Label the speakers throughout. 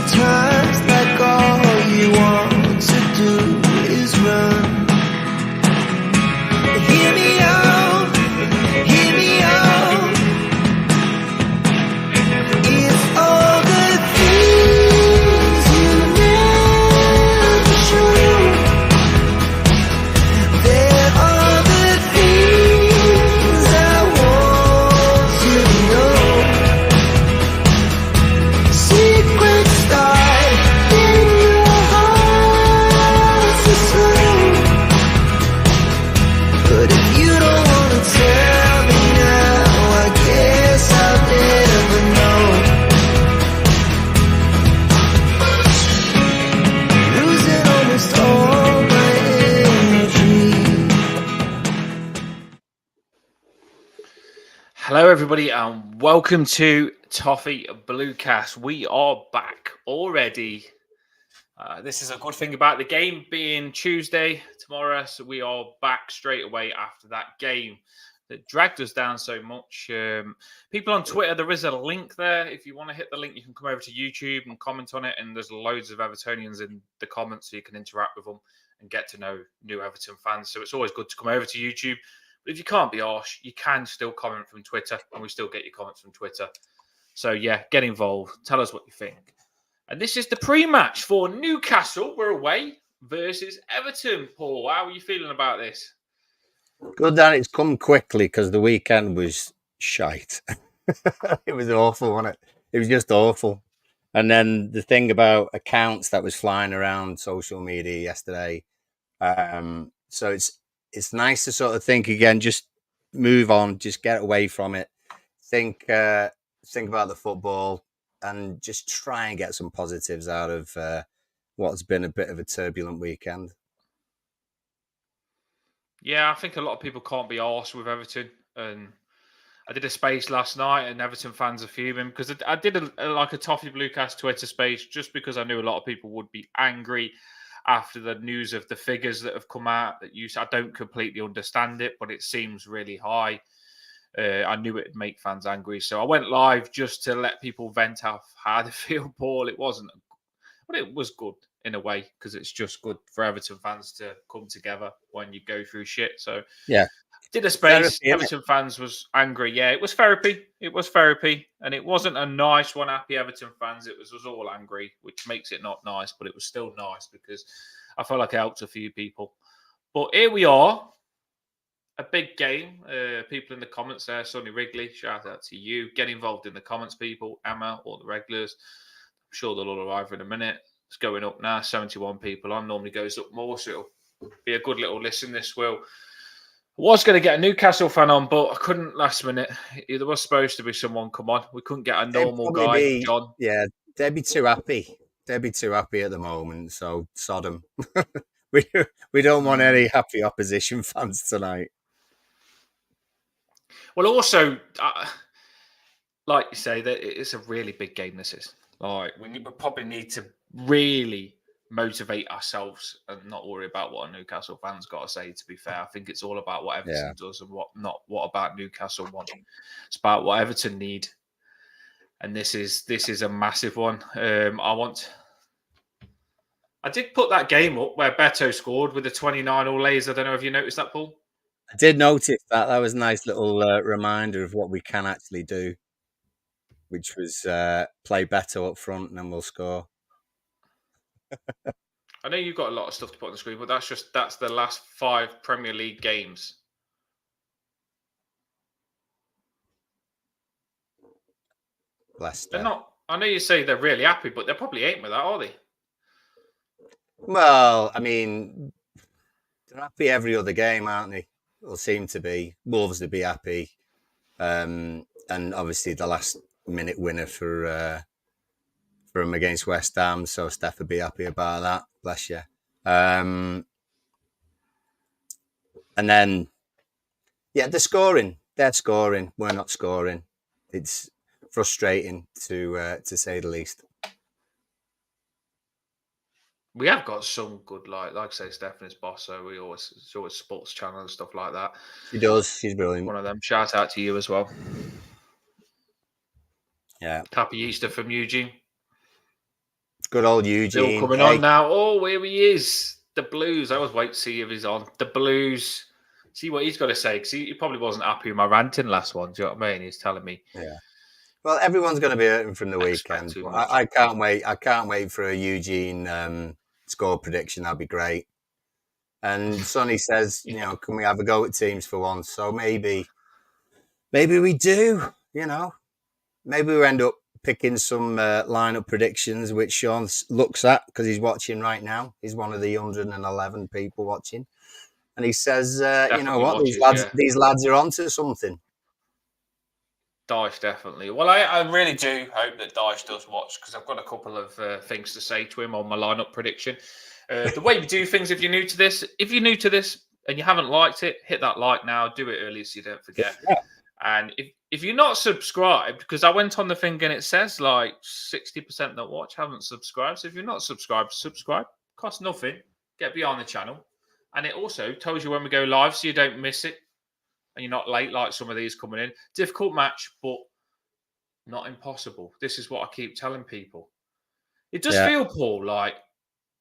Speaker 1: sometimes like all you want to do is run. Hear me out, hear me out. It's all the things you never show. There are the things I want you to know. Secrets start in your heart to slow. But if you don't wanna tell me now, I guess I'll never know. Losing almost all my energy.
Speaker 2: Hello, everybody, and welcome to TOFFEE BLUECAST. We are back already. This is a good thing about the game being Tuesday tomorrow, so we are back straight away after that game that dragged us down so much. People on Twitter, there is a link there. If you want to hit the link, you can come over to YouTube and comment on it, and there's loads of Evertonians in the comments, so you can interact with them and get to know new Everton fans. So it's always good to come over to YouTube. But if you can't be harsh, you can still comment from Twitter, and we still get your comments from Twitter. So, yeah, get involved. Tell us what you think. And this is the pre-match for Newcastle. We're away versus Everton. Paul, how are you feeling about this?
Speaker 3: Good that it's come quickly because the weekend was shite. It was awful, wasn't it? It was just awful. And then the thing about accounts that was flying around social media yesterday. So it's nice to sort of think again, just move on, just get away from it. Think about the football and just try and get some positives out of what's been a bit of a turbulent weekend.
Speaker 2: Yeah, I think a lot of people can't be arsed with Everton. And I did a space last night, and Everton fans are fuming because I did a TOFFEE BLUECAST Twitter space just because I knew a lot of people would be angry after the news of the figures that have come out. I don't completely understand it, but it seems really high. I knew it'd make fans angry, so I went live just to let people vent out how they feel. Paul, it wasn't, but it was good in a way because it's just good for Everton fans to come together when you go through shit. So
Speaker 3: yeah,
Speaker 2: did a space. Everton fans was angry. Yeah, it was therapy. It was therapy, and it wasn't a nice one. Happy Everton fans. It was all angry, which makes it not nice, but it was still nice because I felt like it helped a few people. But here we are. A big game. People in the comments there, Sonny Wrigley, shout out to you. Get involved in the comments, people. Emma, all the regulars. I'm sure they'll all arrive in a minute. It's going up now, 71 people on. Normally goes up more, so it'll be a good little listen. This will. I was going to get a Newcastle fan on, but I couldn't last minute. There was supposed to be someone come on. We couldn't get a normal guy, John.
Speaker 3: Yeah, they'd be too happy. They'd be too happy at the moment, so sod them. we don't want any happy opposition fans tonight.
Speaker 2: Well, also, like you say, that it's a really big game. This is we probably need to really motivate ourselves and not worry about what a Newcastle fans got to say. To be fair, I think it's all about what Everton does and what about Newcastle want. It's about what Everton need, and this is a massive one. I did put that game up where Beto scored with the 29 all lays. I don't know if you noticed that, Paul.
Speaker 3: I did notice that. That was a nice little reminder of what we can actually do, which was play Beto up front and then we'll score.
Speaker 2: I know you've got a lot of stuff to put on the screen, but that's the last 5 Premier League games.
Speaker 3: Leicester.
Speaker 2: They're not. I know you say they're really happy, but they probably ain't with that, are they?
Speaker 3: Well, I mean, they're happy every other game, aren't they? Or seem to be. Wolves would be happy, and obviously the last minute winner for him against West Ham, so Steph would be happy about that. Bless you. And then, yeah, they're scoring. They're scoring. We're not scoring. It's frustrating to say the least.
Speaker 2: We have got some good, like I say, Stephanie's boss, so it's always sports channel and stuff like that.
Speaker 3: She does. She's brilliant.
Speaker 2: One of them. Shout out to you as well.
Speaker 3: Yeah.
Speaker 2: Happy Easter from Eugene.
Speaker 3: Good old
Speaker 2: Bill
Speaker 3: Eugene.
Speaker 2: coming on now. Oh, here he is. The Blues. I always wait to see if he's on. The Blues. See what he's got to say, because he probably wasn't happy with my ranting last one. Do you know what I mean? He's telling me.
Speaker 3: Yeah. Well, everyone's going to be hurting from the
Speaker 2: I expect
Speaker 3: weekend.
Speaker 2: too
Speaker 3: But
Speaker 2: much.
Speaker 3: I can't wait. I can't wait for a Eugene score prediction. That'd be great. And Sonny says, you know, can we have a go at teams for once? So maybe we do. You know, maybe we end up picking some lineup predictions, which Sean looks at because he's watching right now. He's one of the 111 people watching, and he says, you know what,
Speaker 2: watches,
Speaker 3: these lads are onto something.
Speaker 2: Dyche, definitely. Well, I really do hope that Dyche does watch, because I've got a couple of things to say to him on my lineup prediction. The way we do things, if you're new to this and you haven't liked it, hit that like now. Do it early so you don't forget.
Speaker 3: Yeah.
Speaker 2: And if you're not subscribed, because I went on the thing and it says like 60% that watch haven't subscribed. So if you're not subscribed, subscribe. Costs nothing. Get behind the channel. And it also tells you when we go live so you don't miss it. And you're not late like some of these coming in. Difficult match, but not impossible. This is what I keep telling people. It does feel, Paul, like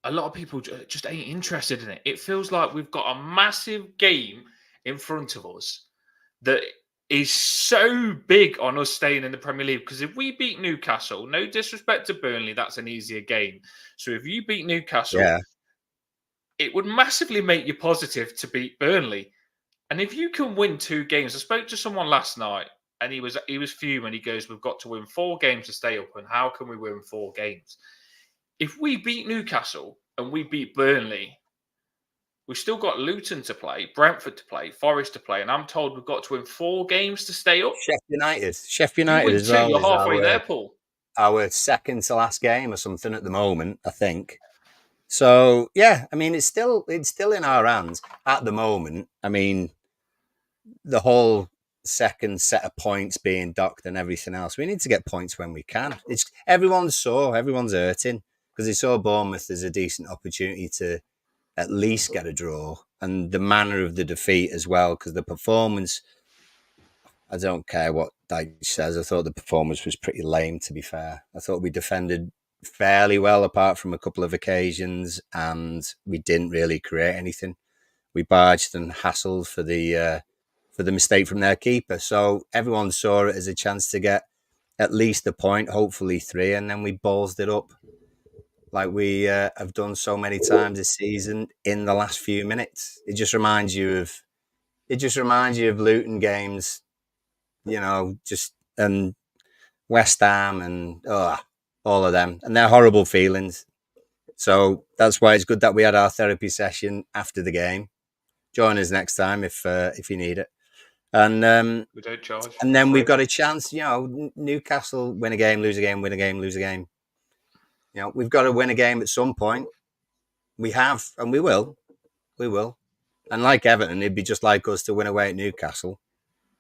Speaker 2: a lot of people just ain't interested in it. It feels like we've got a massive game in front of us that is so big on us staying in the Premier League. Because if we beat Newcastle, no disrespect to Burnley, that's an easier game. So if you beat Newcastle, it would massively make you positive to beat Burnley. And if you can win 2 games, I spoke to someone last night and he was fuming. He goes, we've got to win 4 games to stay up. And how can we win 4 games? If we beat Newcastle and we beat Burnley, we've still got Luton to play, Brentford to play, Forest to play. And I'm told we've got to win 4 games to stay up.
Speaker 3: Sheffield United as well.
Speaker 2: You're halfway there, Paul.
Speaker 3: Our second to last game or something at the moment, I think. So yeah, I mean, it's still in our hands at the moment. I mean, the whole second set of points being docked and everything else. We need to get points when we can. Everyone's hurting because they saw Bournemouth as a decent opportunity to at least get a draw, and the manner of the defeat as well, because the performance, I don't care what Dyche says, I thought the performance was pretty lame, to be fair. I thought we defended fairly well apart from a couple of occasions, and we didn't really create anything. We barged and hassled for the mistake from their keeper. So everyone saw it as a chance to get at least a point, hopefully 3, and then we ballsed it up like we have done so many times this season in the last few minutes. It just reminds you of Luton games, you know, and West Ham and all of them, and they're horrible feelings. So that's why it's good that we had our therapy session after the game. Join us next time if you need it. And
Speaker 2: we don't charge.
Speaker 3: And then we've got a chance, you know, Newcastle win a game, lose a game, win a game, lose a game. You know, we've got to win a game at some point. We have, and we will. We will. And like Everton, it'd be just like us to win away at Newcastle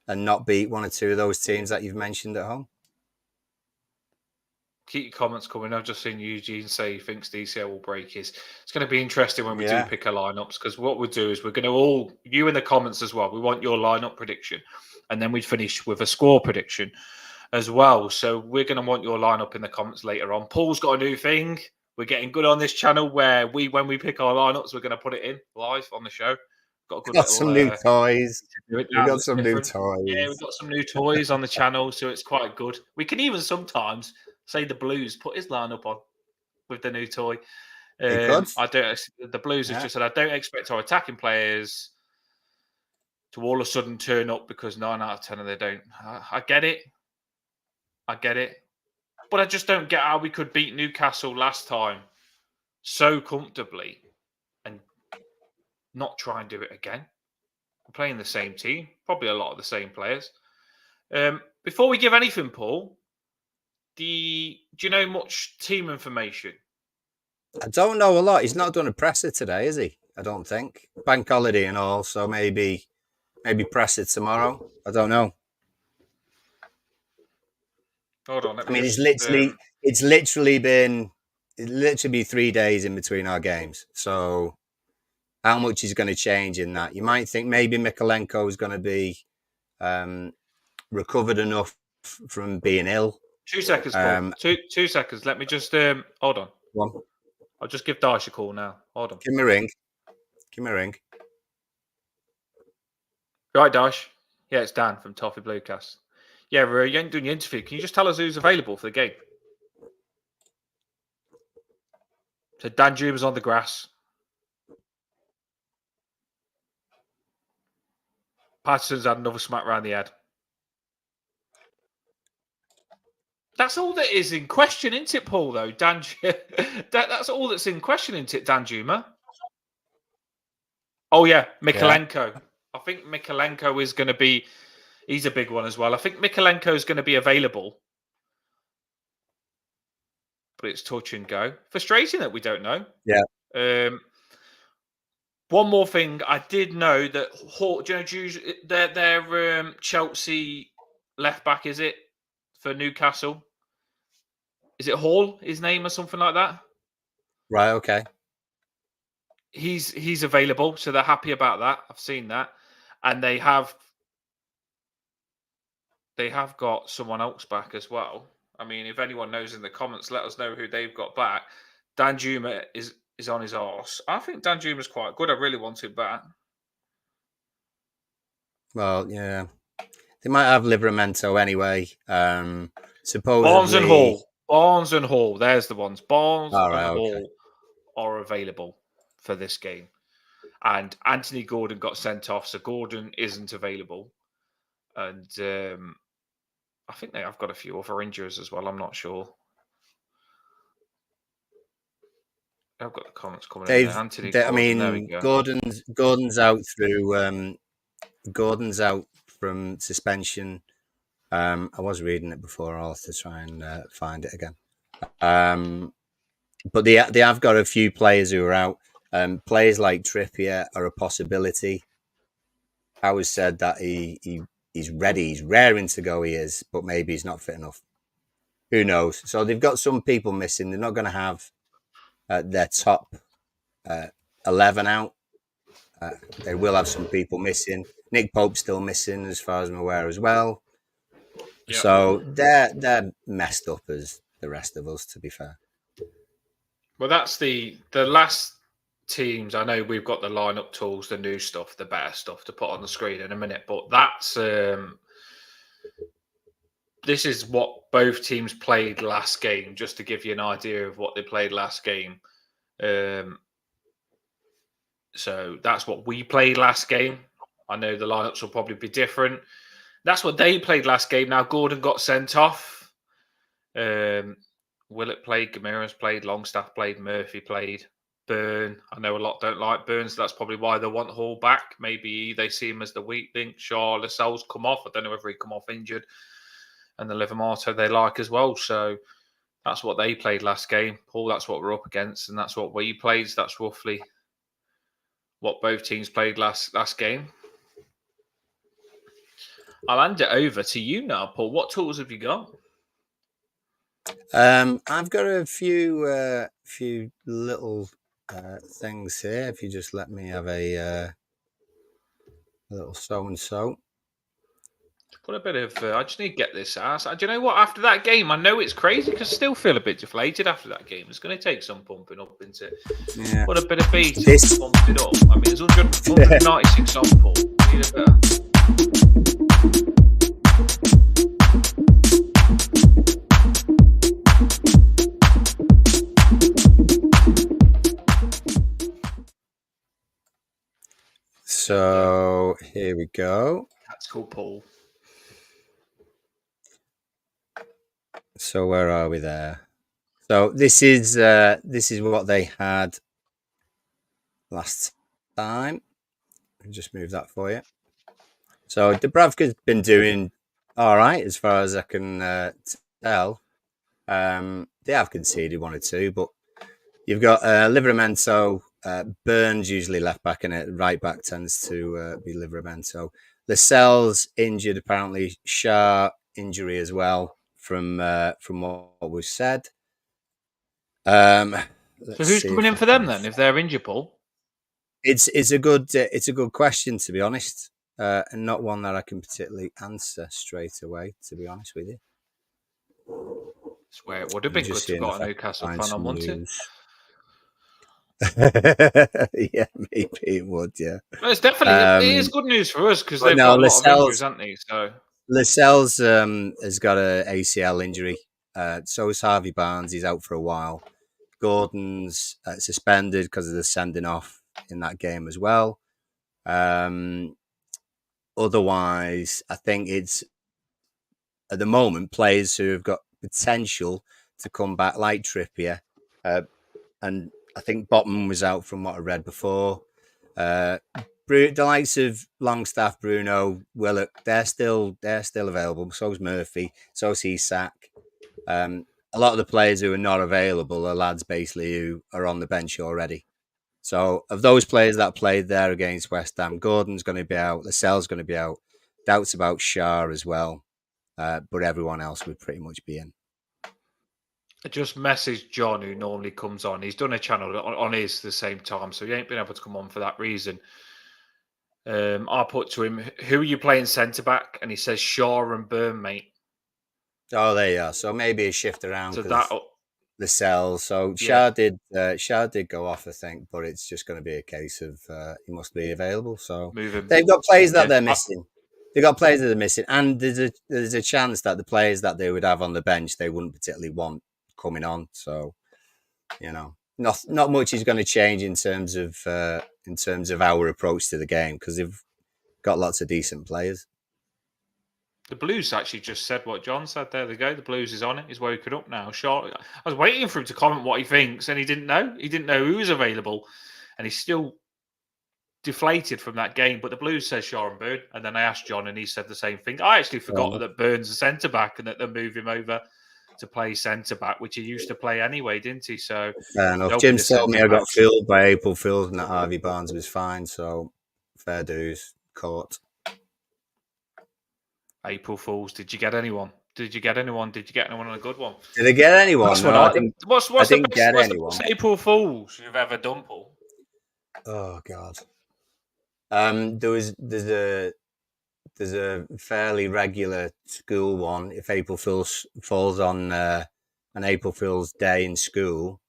Speaker 3: and not beat 1 or 2 of those teams that you've mentioned at home.
Speaker 2: Keep your comments coming. I've just seen Eugene say he thinks DCL will break his. It's going to be interesting when we do pick our lineups, because what we'll do is we're going to you in the comments as well, we want your lineup prediction. And then we'd finish with a score prediction as well. So we're going to want your lineup in the comments later on. Paul's got a new thing. We're getting good on this channel where when we pick our lineups, we're going to put it in live on the show.
Speaker 3: Got some new toys. We've got some new toys.
Speaker 2: Yeah, we've got some new toys on the channel, so it's quite good. We can even sometimes say the Blues put his lineup on with the new toy. The Blues has just said, I don't expect our attacking players to all of a sudden turn up because 9 out of 10 of them don't. I get it. But I just don't get how we could beat Newcastle last time so comfortably and not try and do it again. We're playing the same team, probably a lot of the same players. Before we give anything, Paul, do you know much team information?
Speaker 3: I don't know a lot. He's not done a presser today, is he? I don't think. Bank holiday and all, so maybe presser tomorrow. I don't know.
Speaker 2: Hold on.
Speaker 3: I mean, it's literally been 3 days in between our games. So how much is going to change in that? You might think maybe Mikalenko is going to be recovered enough from being ill.
Speaker 2: 2 seconds, Paul. 2 seconds. Let me just hold on.
Speaker 3: Go on.
Speaker 2: I'll just give Dash a call now. Hold on.
Speaker 3: Give me a ring. Give me a ring.
Speaker 2: Right, Dash. Yeah, it's Dan from Toffee Bluecast. Yeah, you ain't doing your interview. Can you just tell us who's available for the game? So Dan Juma's on the grass. Patterson's had another smack round the head. That's all that is in question, isn't it, Paul, though? That's all that's in question, isn't it, Dan Juma? Oh, yeah, Mikalenko. Yeah. I think Mikalenko is going to be... He's a big one as well. I think Mikalenko is going to be available. But it's touch and go. Frustrating that we don't know.
Speaker 3: Yeah.
Speaker 2: One more thing. I did know that Hall... Do you know their Chelsea left-back, is it? For Newcastle? Is it Hall, his name, or something like that?
Speaker 3: Right, okay.
Speaker 2: He's available, so they're happy about that. I've seen that. And they have got someone else back as well. I mean, if anyone knows in the comments, let us know who they've got back. Dan Juma is on his arse. I think Dan Juma's quite good. I really want him back.
Speaker 3: Well, yeah. They might have Livramento anyway. Supposedly...
Speaker 2: Barnes and Hall. There's the ones. Barnes and
Speaker 3: okay.
Speaker 2: Hall are available for this game. And Anthony Gordon got sent off, so Gordon isn't available. And I think they have got a few other injuries as well. I'm not sure. I've got the comments coming in there. Anthony Gordon,
Speaker 3: I mean,
Speaker 2: there we go.
Speaker 3: Gordon's out through... Gordon's out from suspension. I was reading it before. I'll have to try and find it again. But they have got a few players who are out. Players like Trippier are a possibility. I was said that he's ready. He's raring to go. He is, but maybe he's not fit enough. Who knows? So they've got some people missing. They're not going to have their top 11 out. They will have some people missing. Nick Pope's still missing, as far as I'm aware, as well. Yep. So they're messed up as the rest of us, to be fair.
Speaker 2: Well, that's the last teams. I know we've got the lineup tools, the new stuff, the better stuff to put on the screen in a minute. But that's this is what both teams played last game, just to give you an idea of what they played last game. So that's what we played last game. I know the lineups will probably be different. That's what they played last game. Now Gordon got sent off. Willett played, Gamira's played, Longstaff played, Murphy played, Byrne. I know a lot don't like Byrne, so that's probably why they want Hall back. Maybe they see him as the weak link. Shaw, Lascelles come off. I don't know whether he come off injured. And the Livermato they like as well. So that's what they played last game. Paul, that's what we're up against, and that's what we played. So that's roughly what both teams played last game. I'll hand it over to you now, Paul. What tools have you got?
Speaker 3: I've got a few little things here. If you just let me have a little so and so.
Speaker 2: Put a bit of. I just need to get this ass. Do you know what? After that game, I know it's crazy because I still feel a bit deflated after that game. It's going to take some pumping up into it. Yeah. Put a bit of beat. Pump it up. I mean, it's 196 on, Paul. Need a better.
Speaker 3: So here we go.
Speaker 2: That's cool, Paul.
Speaker 3: So where are we there? So this is what they had last time. I'll just move that for you. So Dubravka's been doing all right as far as I can tell. They have conceded 1 or 2, but you've got Livramento. Burns usually left back, and it right back tends to be Livramento. Lascelles injured apparently. Shah injury as well from what was said.
Speaker 2: So who's coming in for them then if they're injured, Paul?
Speaker 3: It's a good question, to be honest, and not one that I can particularly answer straight away, to be honest with you.
Speaker 2: Swear it would have
Speaker 3: I'm
Speaker 2: been
Speaker 3: just
Speaker 2: good to have
Speaker 3: seeing if
Speaker 2: got a
Speaker 3: I
Speaker 2: Newcastle
Speaker 3: can find
Speaker 2: fan on,
Speaker 3: some
Speaker 2: wouldn't it?
Speaker 3: news. Yeah, maybe it would. Yeah.
Speaker 2: Well, it's definitely it is good news for us because
Speaker 3: But
Speaker 2: they've
Speaker 3: no,
Speaker 2: got a lot of injuries, haven't they? So
Speaker 3: Lascelles has got a ACL injury. So is Harvey Barnes. He's out for a while. Gordon's suspended because of the sending off in that game as well. Otherwise, I think it's at the moment players who have got potential to come back, like Trippier, and I think Botman was out from what I read before. The likes of Longstaff, Bruno, Willock, they're still available. So is Murphy. So is Isak. A lot of the players who are not available are lads basically who are on the bench already. So of those players that played there against West Ham, Gordon's going to be out. Lascelles going to be out. Doubts about Shah as well. But everyone else would pretty much be in.
Speaker 2: I just messaged John, who normally comes on. He's done a channel on his the same time, so he ain't been able to come on for that reason. I put to him, "Who are you playing centre back?" And he says Shaw and Burn, mate.
Speaker 3: Oh, there you are. So maybe a shift around
Speaker 2: So
Speaker 3: because
Speaker 2: that,
Speaker 3: the cells. So
Speaker 2: yeah,
Speaker 3: Shah did go off, I think, but it's just going to be a case of he must be available. So
Speaker 2: move him.
Speaker 3: they've got players that
Speaker 2: Yeah,
Speaker 3: they're missing. They've got players that are missing, and there's a chance that the players that they would have on the bench they wouldn't particularly want coming on. So not much is going to change in terms of our approach to the game because they've got lots of decent players.
Speaker 2: The Blues actually just said what John said. There they go. The Blues is on it. He's woken up now. Shaw. I was waiting for him to comment what he thinks, and he didn't know. He didn't know who was available, and he's still deflated from that game. But the Blues says Shaw and Burn, and then I asked John, and he said the same thing. I actually forgot that Burn's a centre back, and that they're moving him over to play centre back, which he used to play anyway, didn't he? So
Speaker 3: Fair enough.
Speaker 2: there'll be
Speaker 3: Jim
Speaker 2: the
Speaker 3: told me I
Speaker 2: centre
Speaker 3: got
Speaker 2: backs.
Speaker 3: fooled by April Fools and that Harvey Barnes was fine. So fair dues, caught.
Speaker 2: April Fools. Did you get anyone? Did you get anyone? Did you get anyone on a good one?
Speaker 3: Did I get anyone?
Speaker 2: That's
Speaker 3: No,
Speaker 2: what
Speaker 3: I
Speaker 2: I.
Speaker 3: didn't.
Speaker 2: What's
Speaker 3: I
Speaker 2: the
Speaker 3: didn't
Speaker 2: best?
Speaker 3: get
Speaker 2: What's the
Speaker 3: anyone.
Speaker 2: best April Fools you've ever done, Paul?
Speaker 3: Oh God. There's a fairly regular school one. If April Fools falls on an April Fool's day in school,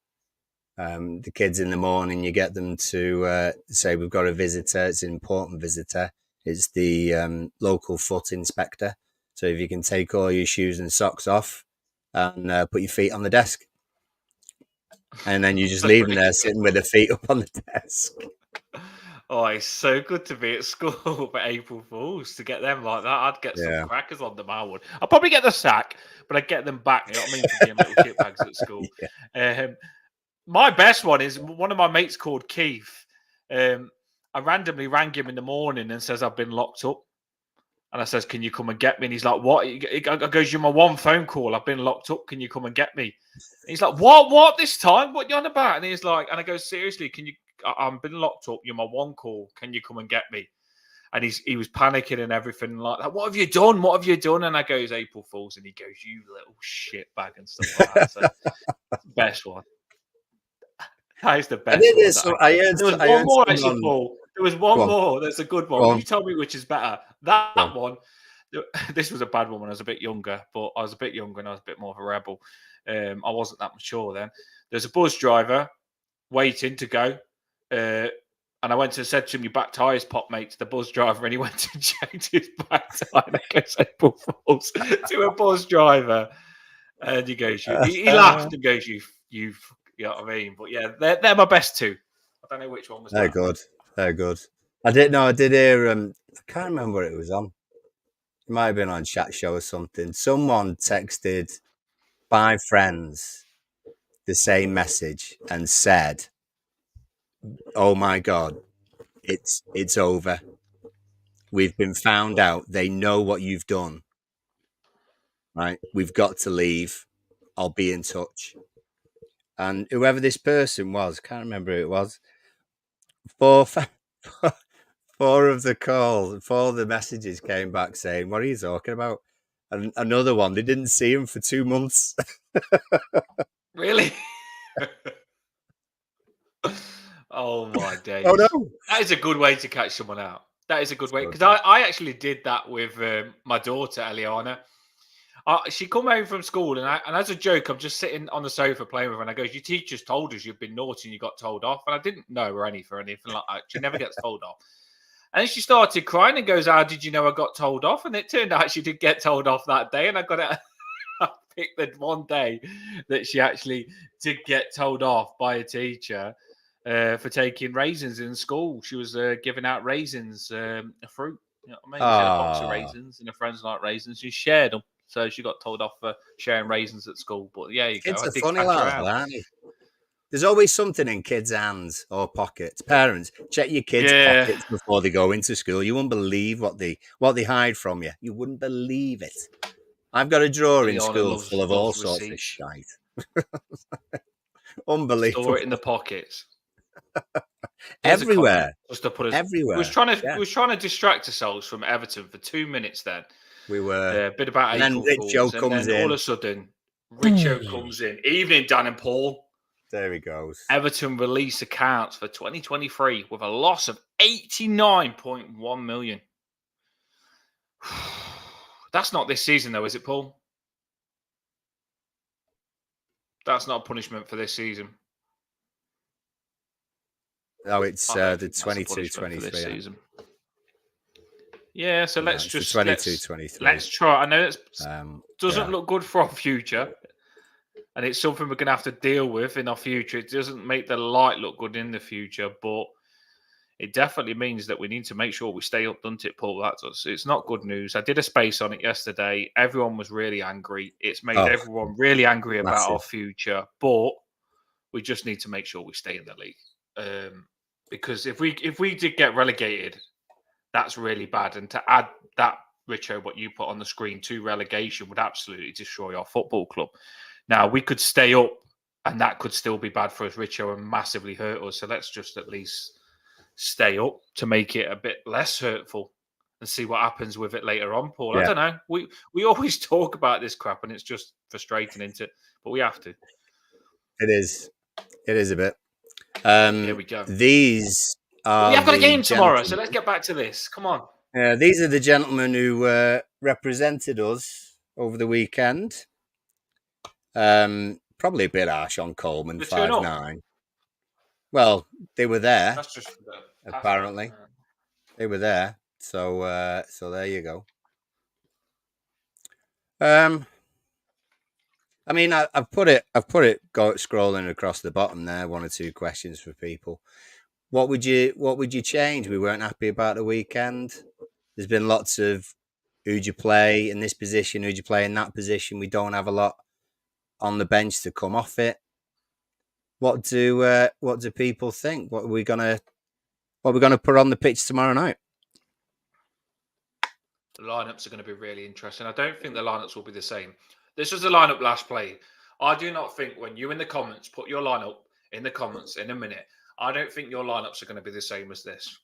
Speaker 3: the kids in the morning you get them to say we've got a visitor. It's an important visitor. It's the local foot inspector. So if you can take all your shoes and socks off and put your feet on the desk, and then you just leave them there sitting with their feet up on the desk.
Speaker 2: Oh, it's so good to be at school for April Fools to get them like that. I'd get some
Speaker 3: Yeah.
Speaker 2: crackers on them. I would. I'd probably get the sack, but I'd get them back. You know what I mean? For being little shitbags at school.
Speaker 3: Yeah.
Speaker 2: My best one is one of my mates called Keith. I randomly rang him in the morning and says I've been locked up. And I says, "Can you come and get me?" And he's like, "What?" I goes, "You're my one phone call. I've been locked up. Can you come and get me?" And he's like, "What this time? What you on about?" And he's like, and I go, "Seriously, can you? I've been locked up. You're my one call. Can you come and get me?" And he was panicking and everything like that. "What have you done? What have you done?" And I goes, "April Fools." And he goes, "You little shit bag," and stuff like that. So best one. That is the best one. There was one more actually, Paul. There was one more. There's a good one. You tell me which is better. That one. This was a bad one when I was a bit younger, but I was a bit younger and I was a bit more of a rebel. I wasn't that mature then. There's a bus driver waiting to go. And I went and said to him, "Your back tyre's pop, mate," to the bus driver, and he went and checked his back tyre. And I goes, April Fools to a bus driver. And he goes, he laughed and goes, "You know what I mean?" But yeah, they're my best two. I don't know which one was
Speaker 3: They're good. They're good. I did hear, I can't remember what it was on. It might have been on Chat Show or something. Someone texted 5 friends the same message and said, "Oh my God, it's over. We've been found out. They know what you've done. Right? We've got to leave. I'll be in touch." And whoever this person was, can't remember who it was, 4 of the messages came back saying, "What are you talking about?" And another one, they didn't see him for 2 months.
Speaker 2: Really? Oh my days!
Speaker 3: Oh no!
Speaker 2: That is a good way to catch someone out. That is a good way
Speaker 3: Good.
Speaker 2: because I actually did that with my daughter Eliana. She come home from school, and as a joke, I'm just sitting on the sofa playing with her, and I go, "Your teacher's told us you've been naughty and you got told off." And I didn't know her anything like that. She never gets told off. And then she started crying and goes, "How did you know I got told off?" And it turned out she did get told off that day, and I got it. I picked the one day that she actually did get told off by a teacher for taking raisins in school. She was giving out raisins, a fruit. You know what I mean? She had a box of raisins, and her friends like raisins. She shared them, so she got told off for sharing raisins at school. But yeah, you
Speaker 3: Kids
Speaker 2: go. I
Speaker 3: are
Speaker 2: did
Speaker 3: funny
Speaker 2: catch her
Speaker 3: like
Speaker 2: out.
Speaker 3: that, aren't they? There's always something in kids' hands or pockets. Parents, check your kids'
Speaker 2: Yeah.
Speaker 3: pockets before they go into school. You wouldn't believe what they hide from you. You wouldn't believe it. I've got a drawer in
Speaker 2: Leona
Speaker 3: school full of all
Speaker 2: loves
Speaker 3: sorts of
Speaker 2: receipts.
Speaker 3: shite. Unbelievable.
Speaker 2: Store it in the pockets.
Speaker 3: Everywhere.
Speaker 2: Just to put us.
Speaker 3: Everywhere.
Speaker 2: We was trying to distract ourselves from Everton for 2 minutes. Then
Speaker 3: We were.
Speaker 2: a bit about
Speaker 3: And then
Speaker 2: April
Speaker 3: Rich Joe
Speaker 2: Fools, and
Speaker 3: comes
Speaker 2: then all of
Speaker 3: in.
Speaker 2: a sudden, Richo comes in. Evening, Dan and Paul.
Speaker 3: There he goes.
Speaker 2: Everton release accounts for 2023 with a loss of 89.1 million. That's not this season, though, is it, Paul? That's not a punishment for this season.
Speaker 3: Oh, it's
Speaker 2: I don't
Speaker 3: the
Speaker 2: think that's a
Speaker 3: 22-23.
Speaker 2: punishment for this season. Yeah, so
Speaker 3: No,
Speaker 2: let's
Speaker 3: it's the
Speaker 2: just
Speaker 3: 22-23.
Speaker 2: let's try. I know it doesn't
Speaker 3: yeah.
Speaker 2: look good for our future, and it's something we're going to have to deal with in our future. It doesn't make the light look good in the future, but it definitely means that we need to make sure we stay up, doesn't it, Paul? That does. It's not good news. I did a space on it yesterday. Everyone was really angry. It's made everyone really angry about our future, but we just need to make sure we stay in the league. Because if we did get relegated, that's really bad. And to add that, Richo, what you put on the screen to relegation would absolutely destroy our football club. Now, we could stay up, and that could still be bad for us, Richo, and massively hurt us. So let's just at least stay up to make it a bit less hurtful and see what happens with it later on, Paul.
Speaker 3: Yeah.
Speaker 2: I don't know. We always talk about this crap, and it's just frustrating, isn't it? But we have to.
Speaker 3: It is. It is a bit.
Speaker 2: Here we go.
Speaker 3: These are
Speaker 2: We have got a game tomorrow,
Speaker 3: gentlemen.
Speaker 2: so let's get back to this. Come on.
Speaker 3: These are the gentlemen who represented us over the weekend. Probably a bit harsh on Coleman, 5'9". Well, they were there.
Speaker 2: That's just
Speaker 3: apparently. They were there. So so there you go. I mean, I've put it scrolling across the bottom there. 1 or 2 questions for people. What would you change? We weren't happy about the weekend. There's been lots of who'd you play in this position, who'd you play in that position. We don't have a lot on the bench to come off it. What do people think? What are we gonna put on the pitch tomorrow night?
Speaker 2: The lineups are going to be really interesting. I don't think the lineups will be the same. This was the lineup last play. I do not think when you in the comments put your lineup in the comments in a minute, I don't think your lineups are going to be the same as this.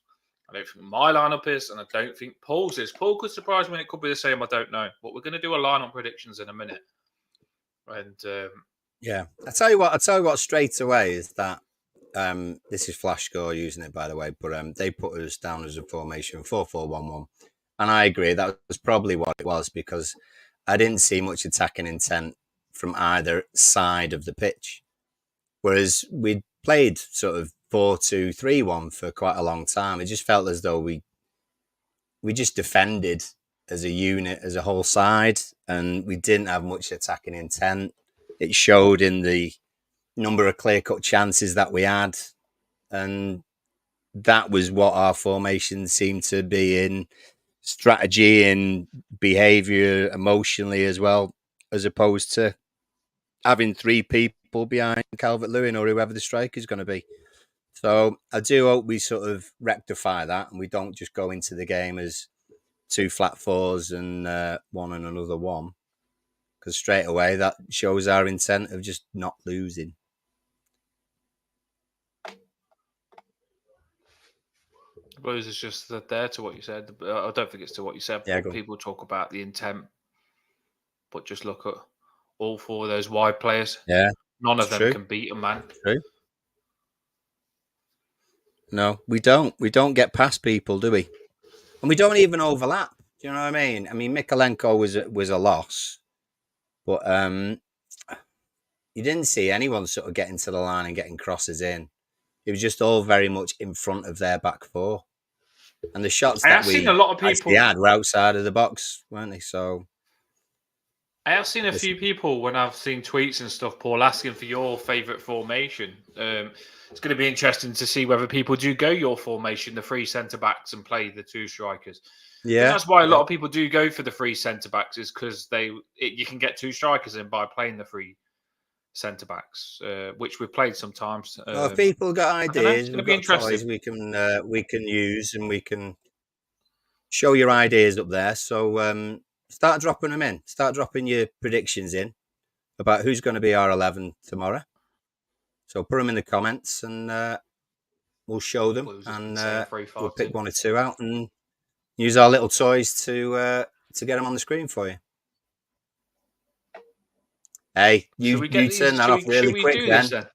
Speaker 2: I don't think my lineup is, and I don't think Paul's is. Paul could surprise me, and it could be the same. I don't know. But we're going to do a lineup predictions in a minute. And
Speaker 3: yeah, I tell you what, straight away is that this is Flash Score using it, by the way, but they put us down as a formation 4-4-1-1, and I agree that was probably what it was, because I didn't see much attacking intent from either side of the pitch, whereas we'd played sort of 4-2-3-1 for quite a long time. It just felt as though we just defended as a unit, as a whole side, and we didn't have much attacking intent. It showed in the number of clear-cut chances that we had, and that was what our formation seemed to be in strategy and behaviour, emotionally as well, as opposed to having 3 people behind Calvert-Lewin or whoever the striker is going to be. So I do hope we sort of rectify that and we don't just go into the game as 2 flat 4s and 1 and another 1, because straight away that shows our intent of just not losing.
Speaker 2: I suppose it's just that there to what you said. I don't think it's to what you said.
Speaker 3: Yeah,
Speaker 2: people talk about the intent, but just look at all 4 of those wide players.
Speaker 3: Yeah,
Speaker 2: none of them can beat a man.
Speaker 3: True. No, we don't. We don't get past people, do we? And we don't even overlap. Do you know what I mean? I mean, Mikalenko was a loss, But you didn't see anyone sort of getting to the line and getting crosses in. It was just all very much in front of their back four. And the shots
Speaker 2: I
Speaker 3: that
Speaker 2: have seen a
Speaker 3: we
Speaker 2: lot of
Speaker 3: actually
Speaker 2: people.
Speaker 3: had were outside of the box, weren't they? So
Speaker 2: I have seen a few people when I've seen tweets and stuff, Paul, asking for your favourite formation. It's going to be interesting to see whether people do go your formation, the three centre backs, and play the two strikers. I think that's why a lot of people do go for the three centre backs, is because you can get two strikers in by playing the three centre backs, which we've played sometimes.
Speaker 3: well, if people got
Speaker 2: I don't know. It's
Speaker 3: ideas,
Speaker 2: going to
Speaker 3: we've
Speaker 2: be
Speaker 3: got
Speaker 2: interesting.
Speaker 3: toys we can use, and we can show your ideas up there. So start dropping them in. Start dropping your predictions in about who's going to be our 11 tomorrow. So put them in the comments, and we'll show them,
Speaker 2: Blues has been
Speaker 3: and
Speaker 2: saying 3-5-2.
Speaker 3: we'll pick one or two out and use our little toys to get them on the screen for you. Hey, you turn that off really quick then.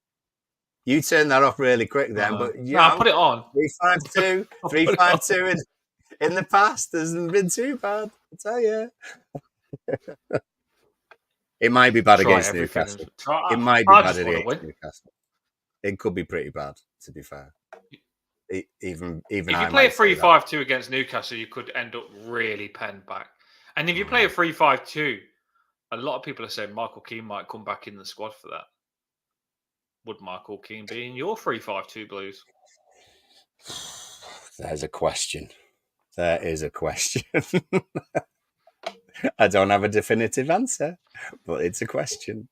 Speaker 3: You turn that off really quick then. But you
Speaker 2: I'll put it on.
Speaker 3: 3-5-2, 3-5-2 in the past hasn't been too bad. I tell you. It might be bad against Newcastle. It might be bad against Newcastle. It could be pretty bad, to be fair. Even
Speaker 2: if you play a 3-5-2 against Newcastle, you could end up really penned back. And if you play a 3-5-2, a lot of people are saying Michael Keane might come back in the squad for that. Would Michael Keane be in your 3-5-2 Blues?
Speaker 3: There's a question. There is a question. I don't have a definitive answer, but it's a question.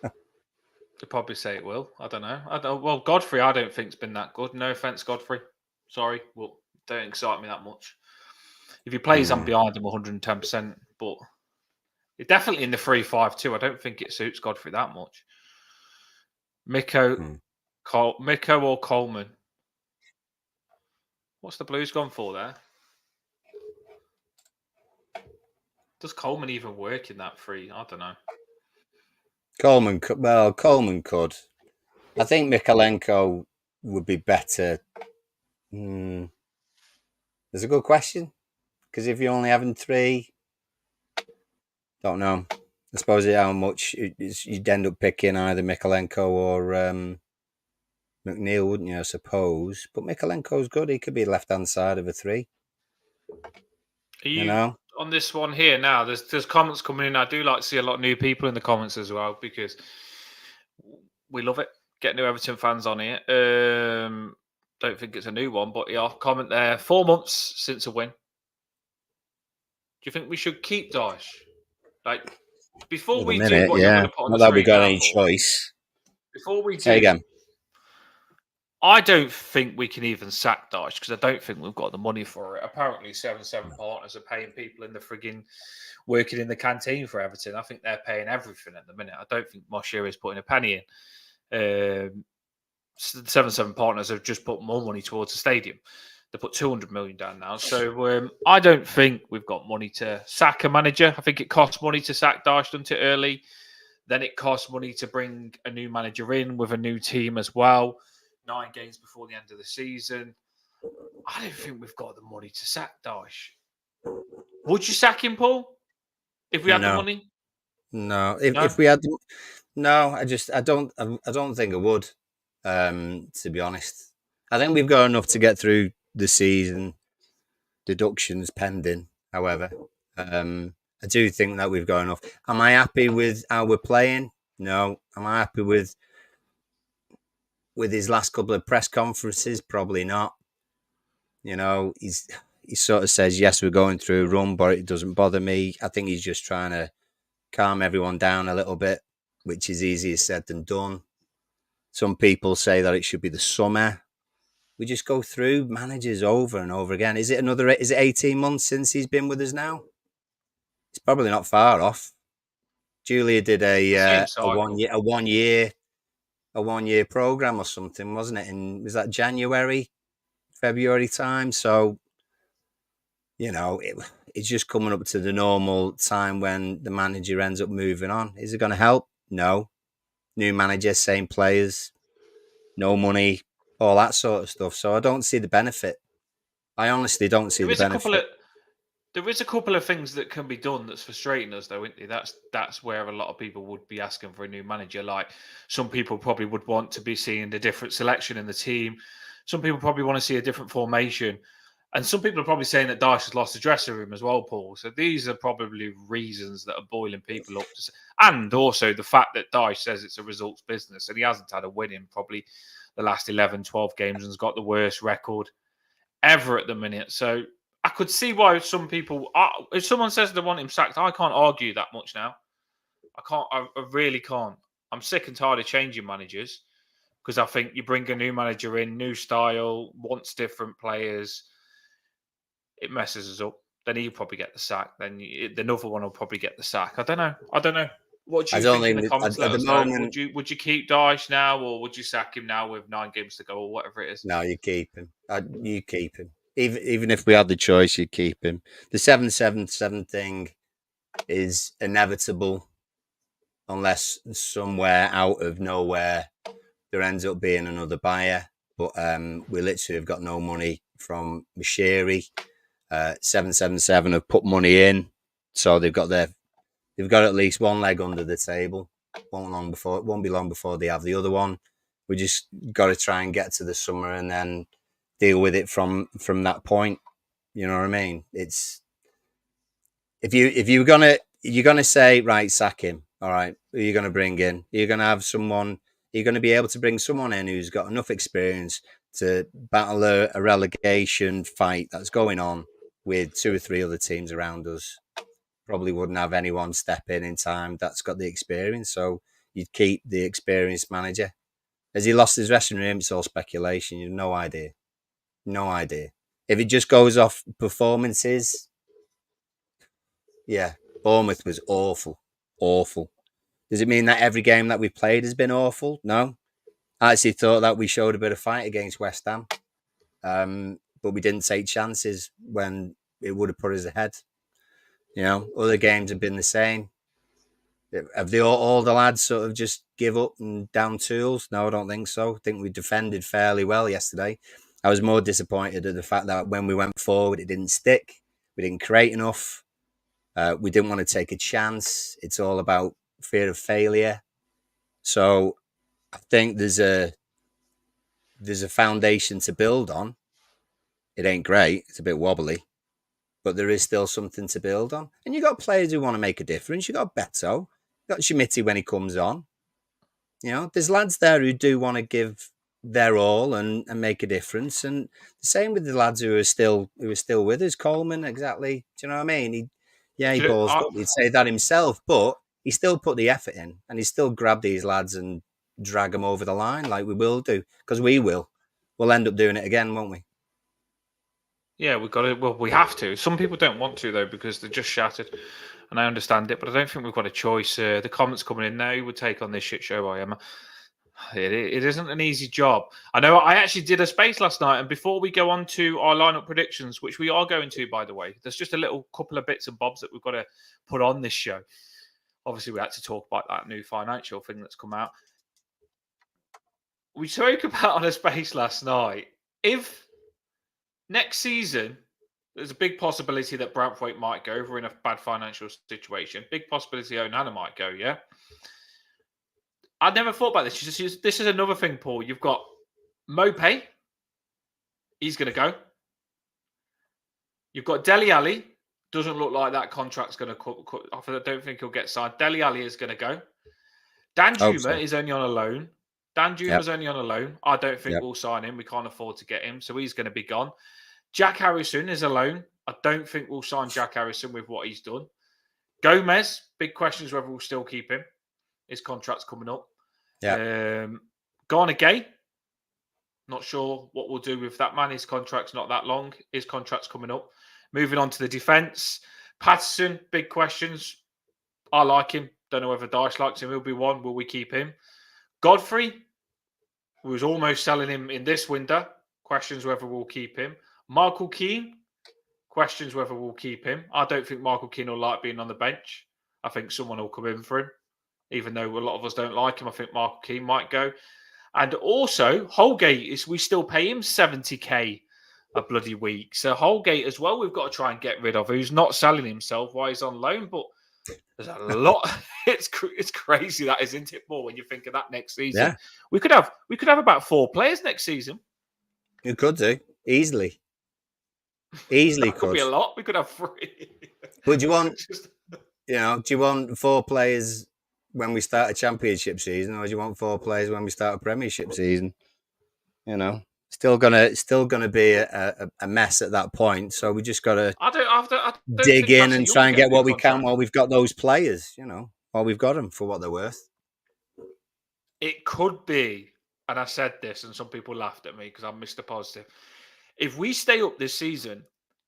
Speaker 2: They'll probably say it will. I don't know. Well, Godfrey, I don't think's been that good. No offense, Godfrey. Sorry. Well, don't excite me that much. If he plays, I'm behind him 110%. But definitely in the 3-5-2, I don't think it suits Godfrey that much. Miko or Coleman? What's the Blues gone for there? Does Coleman even work in that three? I don't know.
Speaker 3: Coleman could. I think Mikalenko would be better. That's a good question. Because if you're only having three, don't know. I suppose how much you'd end up picking either Mikalenko or McNeil, wouldn't you? I suppose. But Mikalenko's good. He could be left hand side of a three.
Speaker 2: Are you know? On this one here now? There's comments coming in. I do like to see a lot of new people in the comments as well because we love it. Get new Everton fans on here. Don't think it's a new one, but yeah, comment there. 4 months since a win. Do you think we should keep Dyche? Like before we do what you're going to put on the screen.
Speaker 3: Not that we got any choice.
Speaker 2: Before we do,
Speaker 3: again.
Speaker 2: I don't think we can even sack Dyche because I don't think we've got the money for it. Apparently, 7 partners are paying people in the frigging working in the canteen for Everton. I think they're paying everything at the minute. I don't think Moshe is putting a penny in. 7 partners have just put more money towards the stadium. They put 200 million down now. So I don't think we've got money to sack a manager. I think it costs money to sack Dyche, doesn't it, early? Then it costs money to bring a new manager in with a new team as well. 9 games before the end of the season. I don't think we've got the money to sack Dyche. Would you sack him, Paul? If we had the money?
Speaker 3: No. If we had the no, I don't think I would. To be honest. I think we've got enough to get through the season. Deductions pending, however. I do think that we've got enough. Am I happy with how we're playing? No. Am I happy with his last couple of press conferences? Probably not. You know, he sort of says, yes, we're going through a run, but it doesn't bother me. I think he's just trying to calm everyone down a little bit, which is easier said than done. Some people say that it should be the summer. We just go through managers over and over again. Is it 18 months since he's been with us now? It's probably not far off. Julia did a 1 year program or something, wasn't it? And was that January, February time? So, you know, it's just coming up to the normal time when the manager ends up moving on. Is it going to help? No. New manager, same players, no money, all that sort of stuff. So I don't see the benefit. I honestly don't see the benefit.
Speaker 2: There is a couple of things that can be done that's frustrating us, though, isn't there? That's where a lot of people would be asking for a new manager. Like some people probably would want to be seeing a different selection in the team. Some people probably want to see a different formation. And some people are probably saying that Dyche has lost the dressing room as well, Paul. So these are probably reasons that are boiling people up. And also the fact that Dyche says it's a results business and he hasn't had a win in probably the last 11, 12 games and has got the worst record ever at the minute. So I could see why some people, if someone says they want him sacked, I can't argue that much now. I really can't. I'm sick and tired of changing managers because I think you bring a new manager in, new style, wants different players. It messes us up. Then he'll probably get the sack. Then another one will probably get the sack. I don't know. What do
Speaker 3: I
Speaker 2: you
Speaker 3: don't
Speaker 2: think in
Speaker 3: think
Speaker 2: the comments?
Speaker 3: at
Speaker 2: Let
Speaker 3: the
Speaker 2: us know.
Speaker 3: moment.
Speaker 2: Would you keep Dyche now, or would you sack him now with 9 games to go, or whatever it is?
Speaker 3: No, you keep him. You keep him. Even if we had the choice, you keep him. The 7-7-7 thing is inevitable unless somewhere out of nowhere there ends up being another buyer. But we literally have got no money from Mashiri. 7-7-7 have put money in, so they've got at least one leg under the table. Won't be long before they have the other one. We just got to try and get to the summer and then deal with it from that point. You know what I mean? It's if you're gonna say right, sack him. All right, who are you gonna bring in? You're gonna have someone. You're gonna be able to bring someone in who's got enough experience to battle a relegation fight that's going on with 2 or 3 other teams around us. Probably wouldn't have anyone step in time that's got the experience. So you'd keep the experienced manager. Has he lost his dressing room? It's all speculation. You've no idea. No idea. If it just goes off performances, yeah, Bournemouth was awful. Awful. Does it mean that every game that we've played has been awful? No. I actually thought that we showed a bit of fight against West Ham. But we didn't take chances when it would have put us ahead. Other games have been the same. Have all the lads sort of just give up and down tools? No, I don't think so. I think we defended fairly well yesterday. I was more disappointed at the fact that when we went forward, it didn't stick. We didn't create enough. We didn't want to take a chance. It's all about fear of failure. So I think there's a foundation to build on. It ain't great. It's a bit wobbly. But there is still something to build on. And you got players who want to make a difference. You got Beto. You got Schmitty when he comes on. There's lads there who do want to give their all and make a difference. And the same with the lads who are still with us. Coleman, exactly. Do you know what I mean? He balls up. He'd say that himself, but he still put the effort in, and he still grabbed these lads and drag them over the line like we will do, because we will. We'll end up doing it again, won't we?
Speaker 2: Yeah, we've got to. Well, we have to. Some people don't want to, though, because they're just shattered. And I understand it, but I don't think we've got a choice. The comments coming in now would take on this shit show I am. It isn't an easy job. I know I actually did a space last night, and before we go on to our lineup predictions, which we are going to, by the way, there's just a little couple of bits and bobs that we've got to put on this show. Obviously, we had to talk about that new financial thing that's come out. We spoke about on a space last night. If next season, there's a big possibility that Braithwaite might go if we're in a bad financial situation. Big possibility Onana might go, yeah? I'd never thought about this. This is another thing, Paul. You've got Mopé. He's going to go. You've got Dele Alli. Doesn't look like that contract's going to cut off. I don't think he'll get signed. Dele Alli is going to go. Dan Juma is only on a loan. Only on a loan. I don't think we'll sign him. We can't afford to get him. So he's going to be gone. Jack Harrison is a loan. I don't think we'll sign Jack Harrison with what he's done. Gomez, big questions whether we'll still keep him. His contract's coming up. Yeah. Garner Gay, not sure what we'll do with that man. His contract's not that long. His contract's coming up. Moving on to the defence. Patterson, big questions. I like him. Don't know whether Dyche likes him. He'll be one. Will we keep him? Godfrey, we was almost selling him in this window. Questions whether we'll keep him. Michael Keane, questions whether we'll keep him. I don't think Michael Keane will like being on the bench. I think someone will come in for him. Even though a lot of us don't like him, I think Michael Keane might go. And also, Holgate, we still pay him 70k a bloody week. So Holgate as well, we've got to try and get rid of, who's not selling himself while he's on loan. But there's a lot. It's crazy that, isn't it, Paul? When you think of that next season,
Speaker 3: Yeah.
Speaker 2: we could have about 4 players next season.
Speaker 3: You could do easily. Easily
Speaker 2: That could be a lot. We could have 3.
Speaker 3: But do you want, do you want 4 players when we start a championship season, or do you want 4 players when we start a premiership season? Still gonna be a mess at that point. So we just gotta dig in and try and get what we can while we've got those players. While we've got them for what they're worth.
Speaker 2: It could be, and I said this, and some people laughed at me because I'm Mr. Positive. If we stay up this season,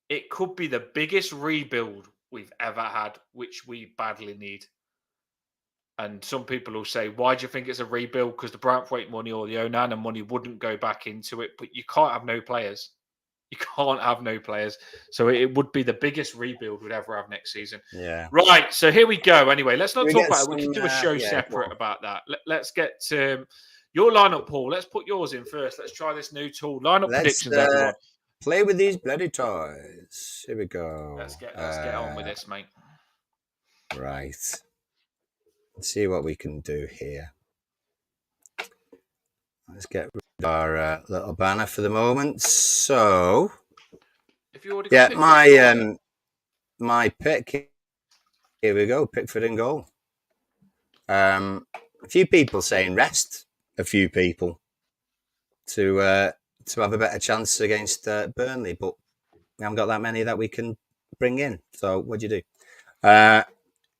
Speaker 2: it could be the biggest rebuild we've ever had, which we badly need. And some people will say, why do you think it's a rebuild? Because the Braithwaite money or the Onana money wouldn't go back into it. But you can't have no players. You can't have no players. So it would be the biggest rebuild we'd ever have next season.
Speaker 3: Yeah.
Speaker 2: Right. So here we go. Anyway, let's not talk about it. We can do a show separate about that. Let's get your lineup, Paul. Let's put yours in first. Let's try this new tool. Lineup predictions, everyone.
Speaker 3: Play with these bloody toys. Here we go.
Speaker 2: Let's get on with this, mate.
Speaker 3: Right. Let's see what we can do here. Let's get rid of our little banner for the moment. So,
Speaker 2: if you already got
Speaker 3: my pick. Here we go. Pickford in goal. A few people saying rest. A few people to have a better chance against Burnley, but we haven't got that many that we can bring in. So what do you do?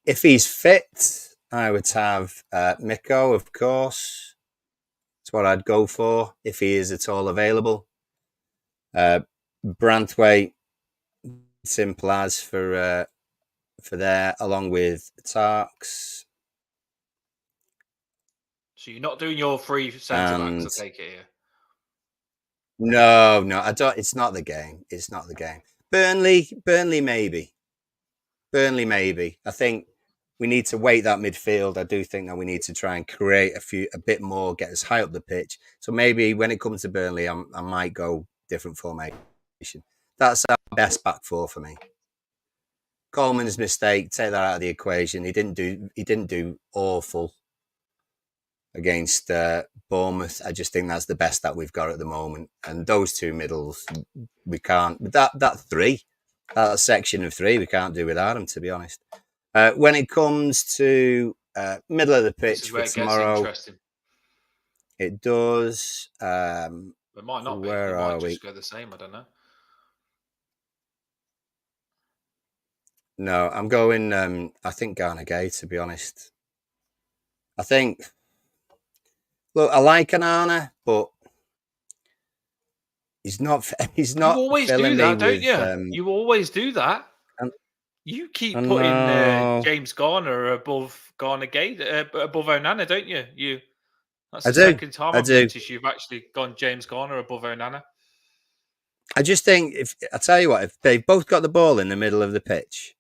Speaker 3: If he's fit, I would have Miko, of course. That's what I'd go for if he is at all available. Braithwaite, simple as for there, along with Tarks.
Speaker 2: So you're not doing your 3 centre backs, I take it here.
Speaker 3: No, I don't. It's not the game. It's not the game. Burnley, maybe. I think we need to weight that midfield. I do think that we need to try and create a bit more, get us high up the pitch. So maybe when it comes to Burnley, I might go different formation. That's our best back 4 for me. Coleman's mistake, take that out of the equation. He didn't do awful against Bournemouth. I just think that's the best that we've got at the moment. And those 2 middles, we can't. That section of 3, we can't do without them, to be honest. When it comes to middle of the pitch for tomorrow, it does.
Speaker 2: It might not be. It might just go the same. I don't know.
Speaker 3: No, I'm going. I think Garner Gay, to be honest. I think. Look, I like Onana, but he's not. He's not.
Speaker 2: You always do that, don't you? You always do that. You keep putting James Garner above Garner Gay, above Onana, don't you? That's the second time I've noticed you've actually gone James Garner above Onana.
Speaker 3: I just think I tell you what, if they've both got the ball in the middle of the pitch,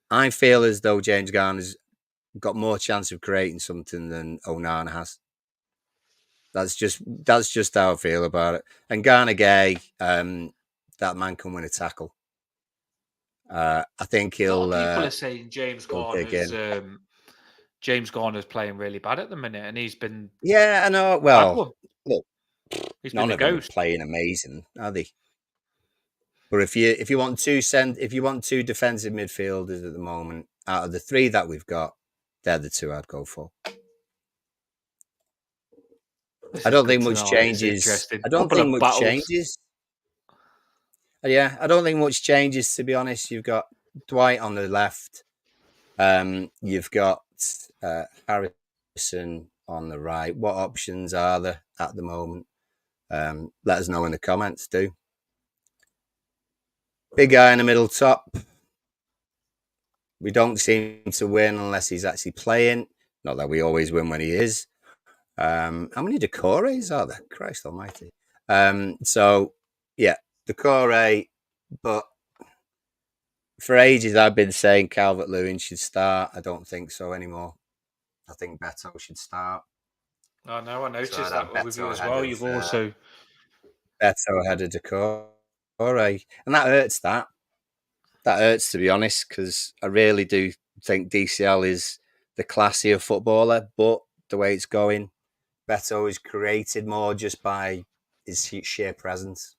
Speaker 3: I feel as though James Garner's got more chance of creating something than Onana has. That's just how I feel about it. And Garner Gay, that man can win a tackle. I think he'll.
Speaker 2: A lot of people are saying James Garner's playing really bad at the minute, and he's been.
Speaker 3: Yeah, I know. Well, look,
Speaker 2: he's
Speaker 3: none of them are playing amazing, are they? But if you want 2 defensive midfielders at the moment, out of the 3 that we've got, they're the 2 I'd go for. I don't think much changes. I don't think much changes. Yeah, I don't think much changes, to be honest. You've got Dwight on the left. You've got Harrison on the right. What options are there at the moment? Let us know in the comments, do. Big guy in the middle top. We don't seem to win unless he's actually playing. Not that we always win when he is. How many Decores are there? Christ almighty. So, yeah, Decore. But for ages, I've been saying Calvert-Lewin should start. I don't think so anymore. I think Beto should start.
Speaker 2: I know. I noticed that with you as well. You've also...
Speaker 3: Beto ahead of Decore. And that hurts. That hurts, to be honest, because I really do think DCL is the classier footballer, but the way it's going, Beto is created more just by his sheer presence.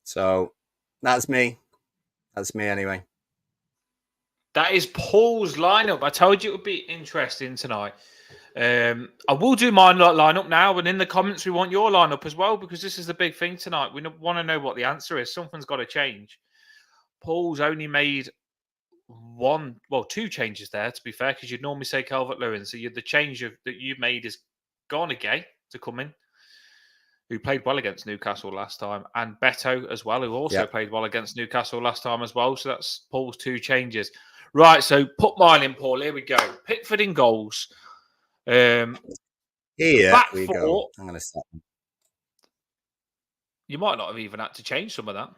Speaker 3: So that's me. That's me anyway.
Speaker 2: That is Paul's lineup. I told you it would be interesting tonight. I will do my lineup now, and in the comments we want your lineup as well, because this is the big thing tonight. We want to know what the answer is. Something's got to change. Paul's only made two changes there, to be fair, because you'd normally say Calvert-Lewin. So the change that you've made is Garnegay to come in, who played well against Newcastle last time, and Beto as well, who also played well against Newcastle last time as well. So that's Paul's 2 changes. Right, so put mine in, Paul. Here we go. Pickford in goals.
Speaker 3: Here
Speaker 2: back
Speaker 3: we
Speaker 2: four,
Speaker 3: go. I'm going to stop.
Speaker 2: You might not have even had to change some of that.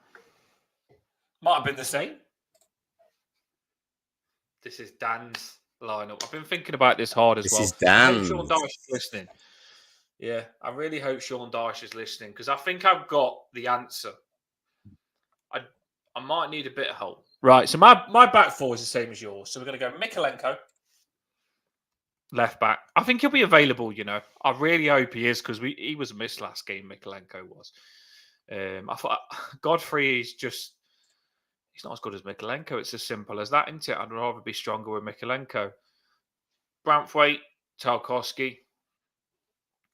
Speaker 2: Might have been the same. This is Dan's lineup. I've been thinking about this hard as well.
Speaker 3: This is Dan.
Speaker 2: I hope Sean Dyche is listening. Yeah, I really hope Sean Dyche is listening, because I think I've got the answer. I might need a bit of help. Right, so my back four is the same as yours. So we're going to go Mykolenko, left back. I think he'll be available, you know. I really hope he is, because he was missed last game, Mykolenko was. I thought Godfrey is just... He's not as good as Mykolenko. It's as simple as that, isn't it? I'd rather be stronger with Mykolenko. Branthwaite, Tarkowski.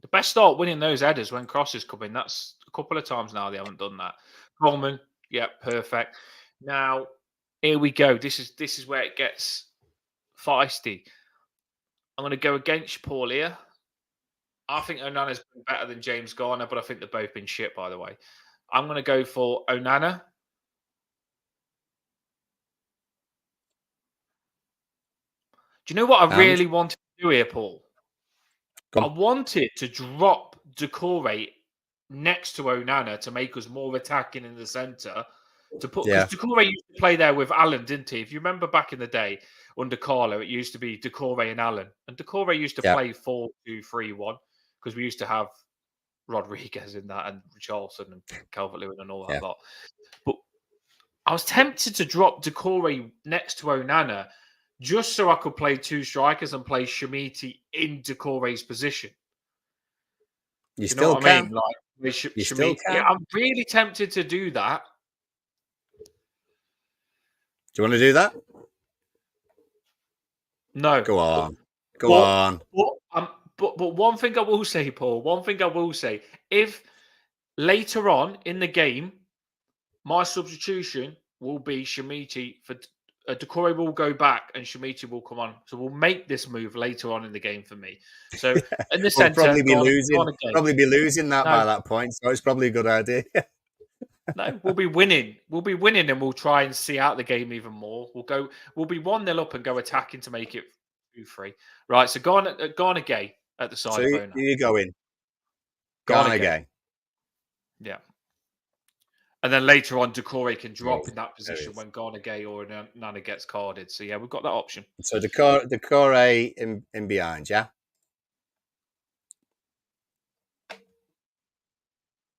Speaker 2: The best start winning those headers when crosses come in. That's a couple of times now they haven't done that. Coleman, yeah, perfect. Now, here we go. This is where it gets feisty. I'm going to go against Paul here. I think Onana's been better than James Garner, but I think they've both been shit, by the way. I'm going to go for Onana. Do you know what I really wanted to do here, Paul? I wanted to drop Doucouré next to Onana to make us more attacking in the centre. Because Doucouré used to play there with Allen, didn't he? If you remember back in the day under Carlo, it used to be Doucouré and Allen. And Doucouré used to play 4-2-3-1, because we used to have Rodriguez in that and Richarlison and Calvert-Lewin and all that lot. But I was tempted to drop Doucouré next to Onana just so I could play 2 strikers and play Shamiti in Doucouré's position.
Speaker 3: You still can. I mean?
Speaker 2: Like, you still can. Yeah, I'm really tempted to do that.
Speaker 3: Do you want to do that?
Speaker 2: No.
Speaker 3: Go on. Go on.
Speaker 2: But one thing I will say, Paul, if later on in the game, my substitution will be Shamiti for... Doucouré will go back and Shamiti will come on. So we'll make this move later on in the game for me. So in the centre,
Speaker 3: probably be losing that by that point. So it's probably a good idea.
Speaker 2: No, we'll be winning. We'll be winning, and we'll try and see out the game even more. We'll be 1-0 up and go attacking to make it 2-3. Right. So Garnegay at the side.
Speaker 3: So you're going Garnegay.
Speaker 2: Yeah. And then later on, Doucouré can drop in that position when Garnegay or Nana gets carded. So, yeah, we've got that option.
Speaker 3: So Doucouré in behind, yeah?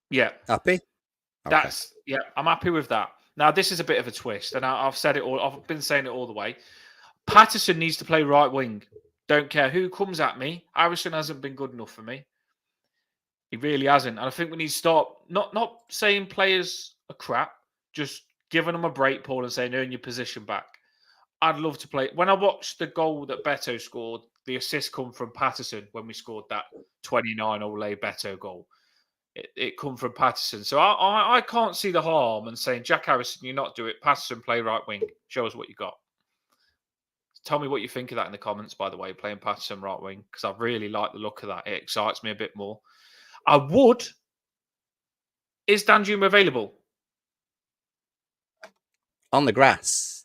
Speaker 2: Yeah.
Speaker 3: Happy?
Speaker 2: Okay. I'm happy with that. Now, this is a bit of a twist, and I've said it all. I've been saying it all the way. Patterson needs to play right wing. Don't care who comes at me. Harrison hasn't been good enough for me. He really hasn't. And I think we need to start not saying players are crap, just giving them a break, Paul, and saying, earn your position back. I'd love to play. When I watched the goal that Beto scored, the assist come from Patterson when we scored that 29 Ole Beto goal. It come from Patterson. So I can't see the harm in saying, Jack Harrison, you're not do it. Patterson, play right wing. Show us what you got. Tell me what you think of that in the comments, by the way, playing Patterson right wing, because I really like the look of that. It excites me a bit more. Is Danjuma available?
Speaker 3: On the grass.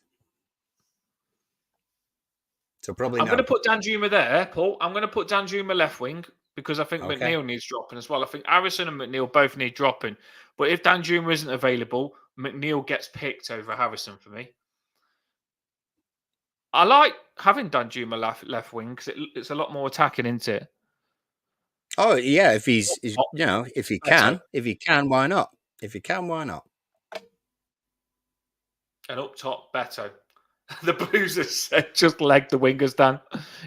Speaker 3: So probably
Speaker 2: I'm going to put Danjuma there, Paul. I'm going to put Danjuma left wing because I think McNeil needs dropping as well. I think Harrison and McNeil both need dropping. But if Danjuma isn't available, McNeil gets picked over Harrison for me. I like having Danjuma left wing because it's a lot more attacking, isn't it?
Speaker 3: Oh yeah, if he can, why not? If he can, why not?
Speaker 2: And up top, Beto. The Blues have said just leg the wingers down.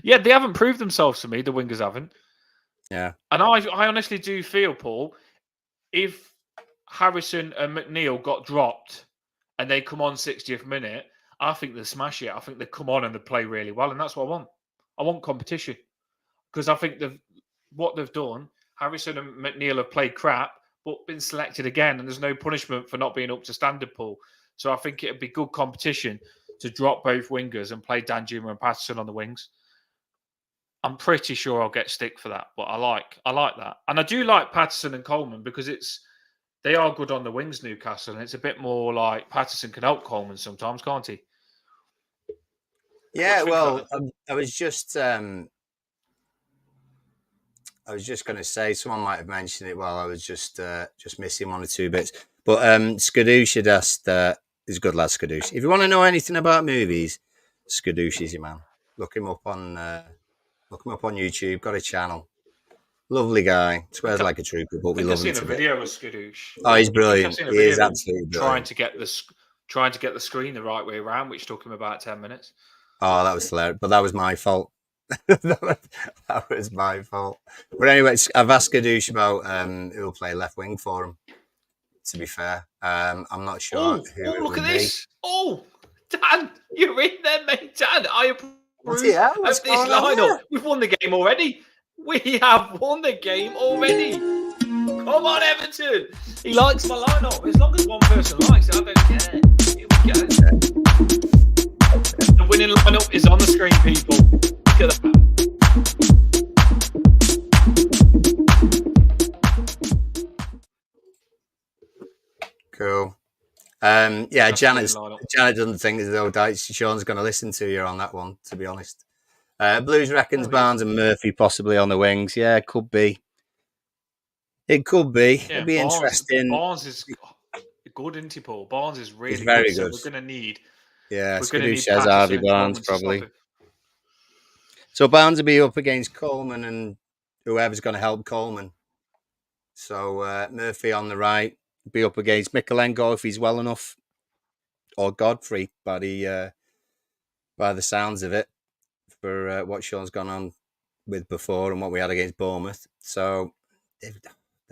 Speaker 2: Yeah, they haven't proved themselves to me. The wingers haven't.
Speaker 3: Yeah.
Speaker 2: And I honestly do feel, Paul, if Harrison and McNeil got dropped and they come on 60th minute, I think they'll smash it. I think they come on and they play really well. And that's what I want. I want competition. Because I think what they've done, Harrison and McNeil have played crap, but been selected again. And there's no punishment for not being up to standard, Paul. So I think it'd be good competition to drop both wingers and play Danjuma and Patterson on the wings. I'm pretty sure I'll get stick for that, but I like that. And I do like Patterson and Coleman because they are good on the wings, Newcastle, and it's a bit more like Patterson can help Coleman sometimes, can't he?
Speaker 3: Yeah, well, I was just going to say, someone might have mentioned it while I was just missing one or two bits. But Skadoosh had asked, he's a good lad, Skadoosh. If you want to know anything about movies, Skadoosh is your man. Look him up on YouTube. Got a channel. Lovely guy. Swears like a trooper, but we love him.
Speaker 2: I've seen a video of Skadoosh.
Speaker 3: Oh, he's brilliant. He is absolutely brilliant.
Speaker 2: Trying to get the screen the right way around, which took him about 10 minutes.
Speaker 3: Oh, that was hilarious. But that was my fault. that was my fault. But anyway, I've asked Skadoosh about who will play left wing for him. To be fair, I'm not sure who it
Speaker 2: look
Speaker 3: would
Speaker 2: at this. Be. Oh, Dan, you're in there, mate. Dan, I approve of this lineup. We've won the game already. We have won the game already. Come on, Everton. He likes my lineup. As long as one person likes it, I don't care. Here we go. The winning lineup is on the screen, people. Look at that.
Speaker 3: Cool. Janet doesn't think as though Sean's going to listen to you on that one, to be honest. Blues reckons Barnes and Murphy possibly on the wings. Yeah, it could be. It could be.
Speaker 2: Yeah,
Speaker 3: it'd be interesting.
Speaker 2: Barnes is good, isn't he, Paul? Barnes is really
Speaker 3: He's very
Speaker 2: good.
Speaker 3: good.
Speaker 2: So we're going to need...
Speaker 3: Yeah, Skadoosh says Harvey Barnes probably. So Barnes will be up against Coleman and whoever's going to help Coleman. So Murphy on the right. Be up against Mikalenko if he's well enough, or Godfrey by the sounds of it, for what Sean's gone on with before and what we had against Bournemouth. So they're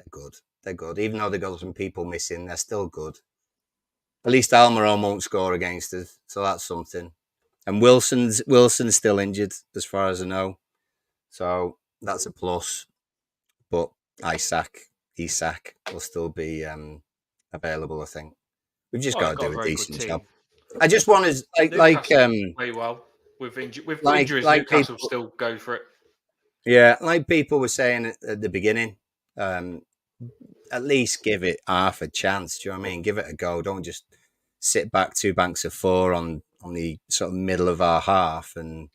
Speaker 3: good. They're good. Even though they've got some people missing, they're still good. At least Almiron won't score against us, so that's something. And Wilson's still injured, as far as I know. So that's a plus. But Isak will still be available, I think. We've just got to do a decent job. I just want to
Speaker 2: play well with injuries. Newcastle still go for it.
Speaker 3: Yeah, like people were saying at the beginning, at least give it half a chance. Do you know what I mean? Give it a go. Don't just sit back 2 banks of 4 on the sort of middle of our half, and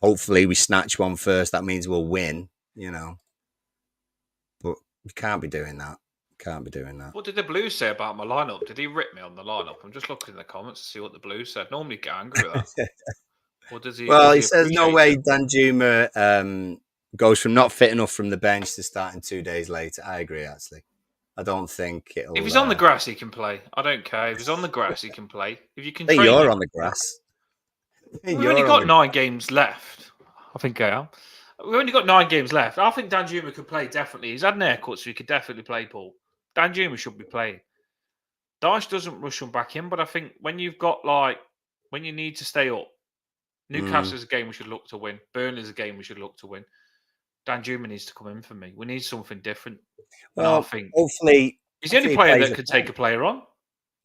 Speaker 3: hopefully we snatch one first. That means we'll win. You know. But you can't be doing that.
Speaker 2: What did the Blues say about my lineup? Did he rip me on the lineup? I'm just looking in the comments to see what the Blues said. Normally get angry with that. Or does he?
Speaker 3: Well, he says no way Danjuma goes from not fit enough from the bench to starting 2 days later. I agree, actually. I don't think it'll...
Speaker 2: If he's on the grass, he can play. I don't care. If he's on the grass, he can play. If you can
Speaker 3: train you're on the grass.
Speaker 2: We've only got 9 games left. I think I am. We've only got 9 games left. I think Danjuma could play, definitely. He's had an haircut, so he could definitely play, Paul. Danjuma should be playing. Dyche doesn't rush him back in, but I think when you've got, when you need to stay up, Newcastle's a game we should look to win. Burnley's a game we should look to win. Danjuma needs to come in for me. We need something different.
Speaker 3: Well, I think hopefully...
Speaker 2: He's the only player that could take a player on.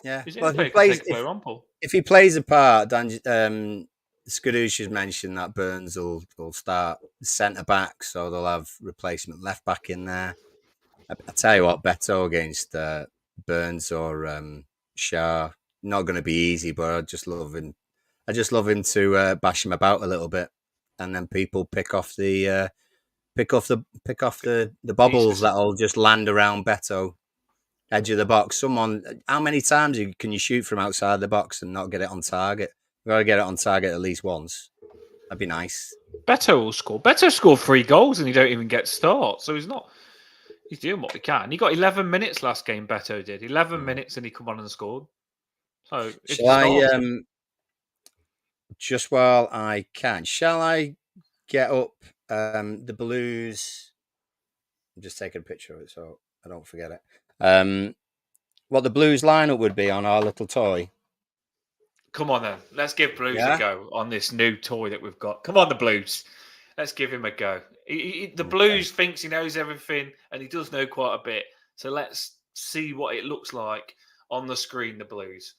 Speaker 3: Yeah.
Speaker 2: He's the only player that can take a player on, Paul.
Speaker 3: If he plays a part, Skadoosh has mentioned that Burns will start centre-back, so they'll have replacement left-back in there. I tell you what, Beto against Burns or Shah, not going to be easy, but I just love him to bash him about a little bit, and then people pick off the bobbles that'll just land around Beto, edge of the box. How many times can you shoot from outside the box and not get it on target? You've got to get it on target at least once. That'd be nice.
Speaker 2: Beto will score. Beto scored 3 goals and he don't even get start, so he's doing what he can. He got 11 minutes last game, Beto did. 11 minutes and he come on and scored. So it's
Speaker 3: Shall I,
Speaker 2: started.
Speaker 3: just while I can, shall I get up the Blues? I'm just taking a picture of it so I don't forget it. What the Blues lineup would be on our little toy.
Speaker 2: Come on then, let's give Blues a
Speaker 3: Yeah?
Speaker 2: go on this new toy that we've got. Come on, the Blues. Let's give him a go. The
Speaker 3: Okay.
Speaker 2: Blues thinks he knows everything, and he does know quite a bit. So let's see what it looks like on the screen. The Blues.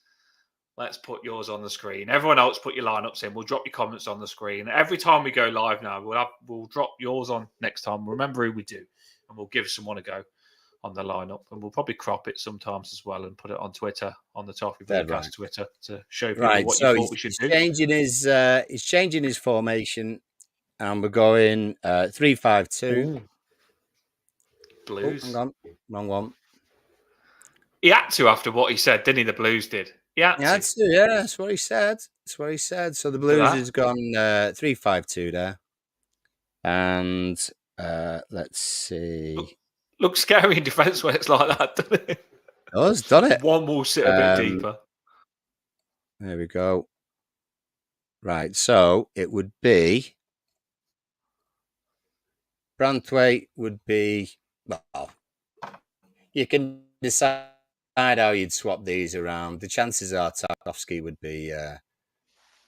Speaker 2: Let's put yours on the screen. Everyone else, put your lineups in. We'll drop your comments on the screen. Every time we go live now, we'll drop yours on next time. Remember who we do, and we'll give someone a go on the lineup, and we'll probably crop it sometimes as well and put it on Twitter, on the Toffee
Speaker 3: Dead
Speaker 2: BLUECAST
Speaker 3: right.
Speaker 2: Twitter, to show people
Speaker 3: Right,
Speaker 2: what you
Speaker 3: so
Speaker 2: thought we should do.
Speaker 3: he's changing his formation, and we're going 3-5-2.
Speaker 2: Blues.
Speaker 3: Oh, hang on, wrong one.
Speaker 2: He had to after what he said, didn't he? The Blues did. He had
Speaker 3: Yeah,
Speaker 2: to.
Speaker 3: yeah, that's what he said. That's what he said. So the Blues has gone 3-5-2 there, and let's see.
Speaker 2: Looks scary in defence when it's like that, doesn't it?
Speaker 3: Oh, it's done it.
Speaker 2: One will sit a bit deeper.
Speaker 3: There we go. Right, so it would be Branthwaite would be, well, you can decide how you'd swap these around. The chances are Tarkowski would be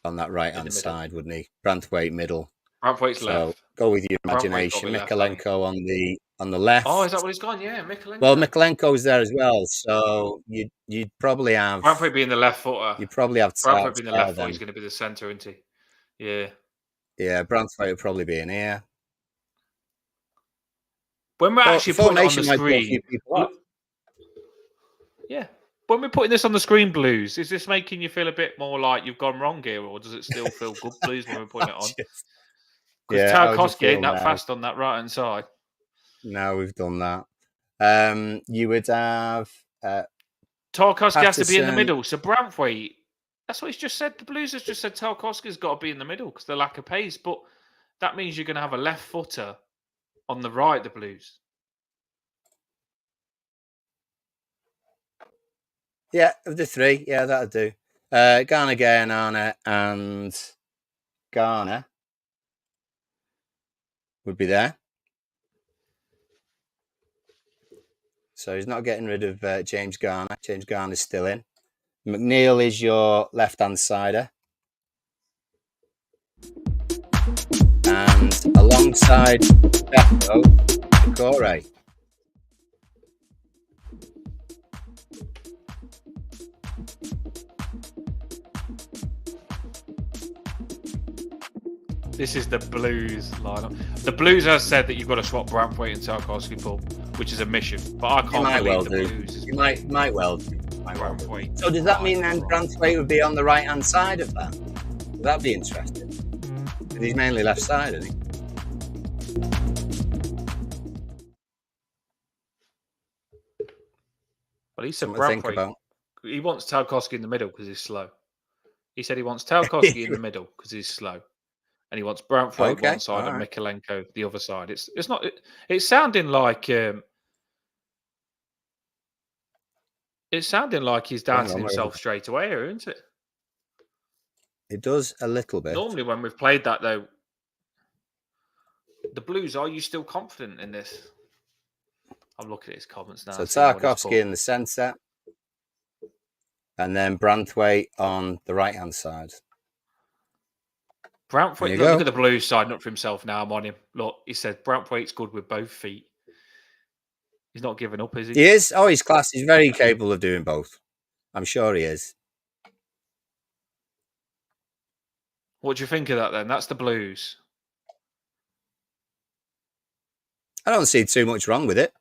Speaker 3: on that right-hand side, wouldn't he? Branthwaite middle.
Speaker 2: Branthwaite's
Speaker 3: So
Speaker 2: left.
Speaker 3: go with your
Speaker 2: Branthwaite got
Speaker 3: imagination.
Speaker 2: me left,
Speaker 3: Mikalenko on the left.
Speaker 2: Oh, is that what he's gone? Yeah, Mikalenko.
Speaker 3: Well, Mikalenko's there as well, so you'd probably have
Speaker 2: Branthwaite being the left footer.
Speaker 3: You'd probably have
Speaker 2: Branthwaite being the left
Speaker 3: then.
Speaker 2: footer. He's going to be the centre, isn't he? Yeah.
Speaker 3: Yeah, Branthwaite would probably be in here.
Speaker 2: When we're actually putting it on the
Speaker 3: might throw a
Speaker 2: screen,
Speaker 3: few people off.
Speaker 2: yeah. When we're putting this on the screen, Blues, is this making you feel a bit more like you've gone wrong here, or does it still feel good, Blues, when we're putting it on? Because
Speaker 3: Yeah, how would you
Speaker 2: Tarkowski ain't
Speaker 3: feel
Speaker 2: that
Speaker 3: now?
Speaker 2: fast on that right hand side.
Speaker 3: Now we've done that. You would have
Speaker 2: Tarkowski has to be in the
Speaker 3: Patterson.
Speaker 2: middle. So Branthwaite, that's what he's just said. The Blues has just said Tarkowski's got to be in the middle because the lack of pace. But that means you're going to have a left footer on the right, the Blues.
Speaker 3: Yeah, of the three, yeah, that'll do. Garner, Gayanana, and Garner would be there. So he's not getting rid of James Garner. James Garner's still in. McNeil is your left-hand sider. And alongside Beppo, Decore.
Speaker 2: This is the Blues lineup. The Blues has said that you've got to swap Branthwaite and Tarkowski, Paul, which is a mission. But I can't believe the Blues.
Speaker 3: You might well do.
Speaker 2: Branthwaite.
Speaker 3: So does that mean then Branthwaite would be on the right-hand side of that? Would that be interesting? Because he's mainly left-sided, isn't he?
Speaker 2: Well, he said
Speaker 3: Something to think
Speaker 2: Branthwaite.
Speaker 3: about.
Speaker 2: He wants Tarkowski in the middle because he's slow. He said he wants Tarkowski in the middle because he's slow. And he wants Branthwaite one side and Mikalenko the other side. It's not. It's sounding like it's sounding like he's dancing himself straight away here, isn't it?
Speaker 3: It does a little bit.
Speaker 2: Normally, when we've played that, though, the Blues, are you still confident in this? I'm looking at his comments now.
Speaker 3: So Tarkowski in the centre, and then Branthwaite on the right-hand side.
Speaker 2: Branthwaite, look at the Blues side up for himself now. I'm on him. Look, he said Branthwaite's good with both feet. He's not giving up, is he?
Speaker 3: He is. Oh, he's class. He's very capable of doing both. I'm sure he is.
Speaker 2: What do you think of that then? That's the Blues.
Speaker 3: I don't see too much wrong with it,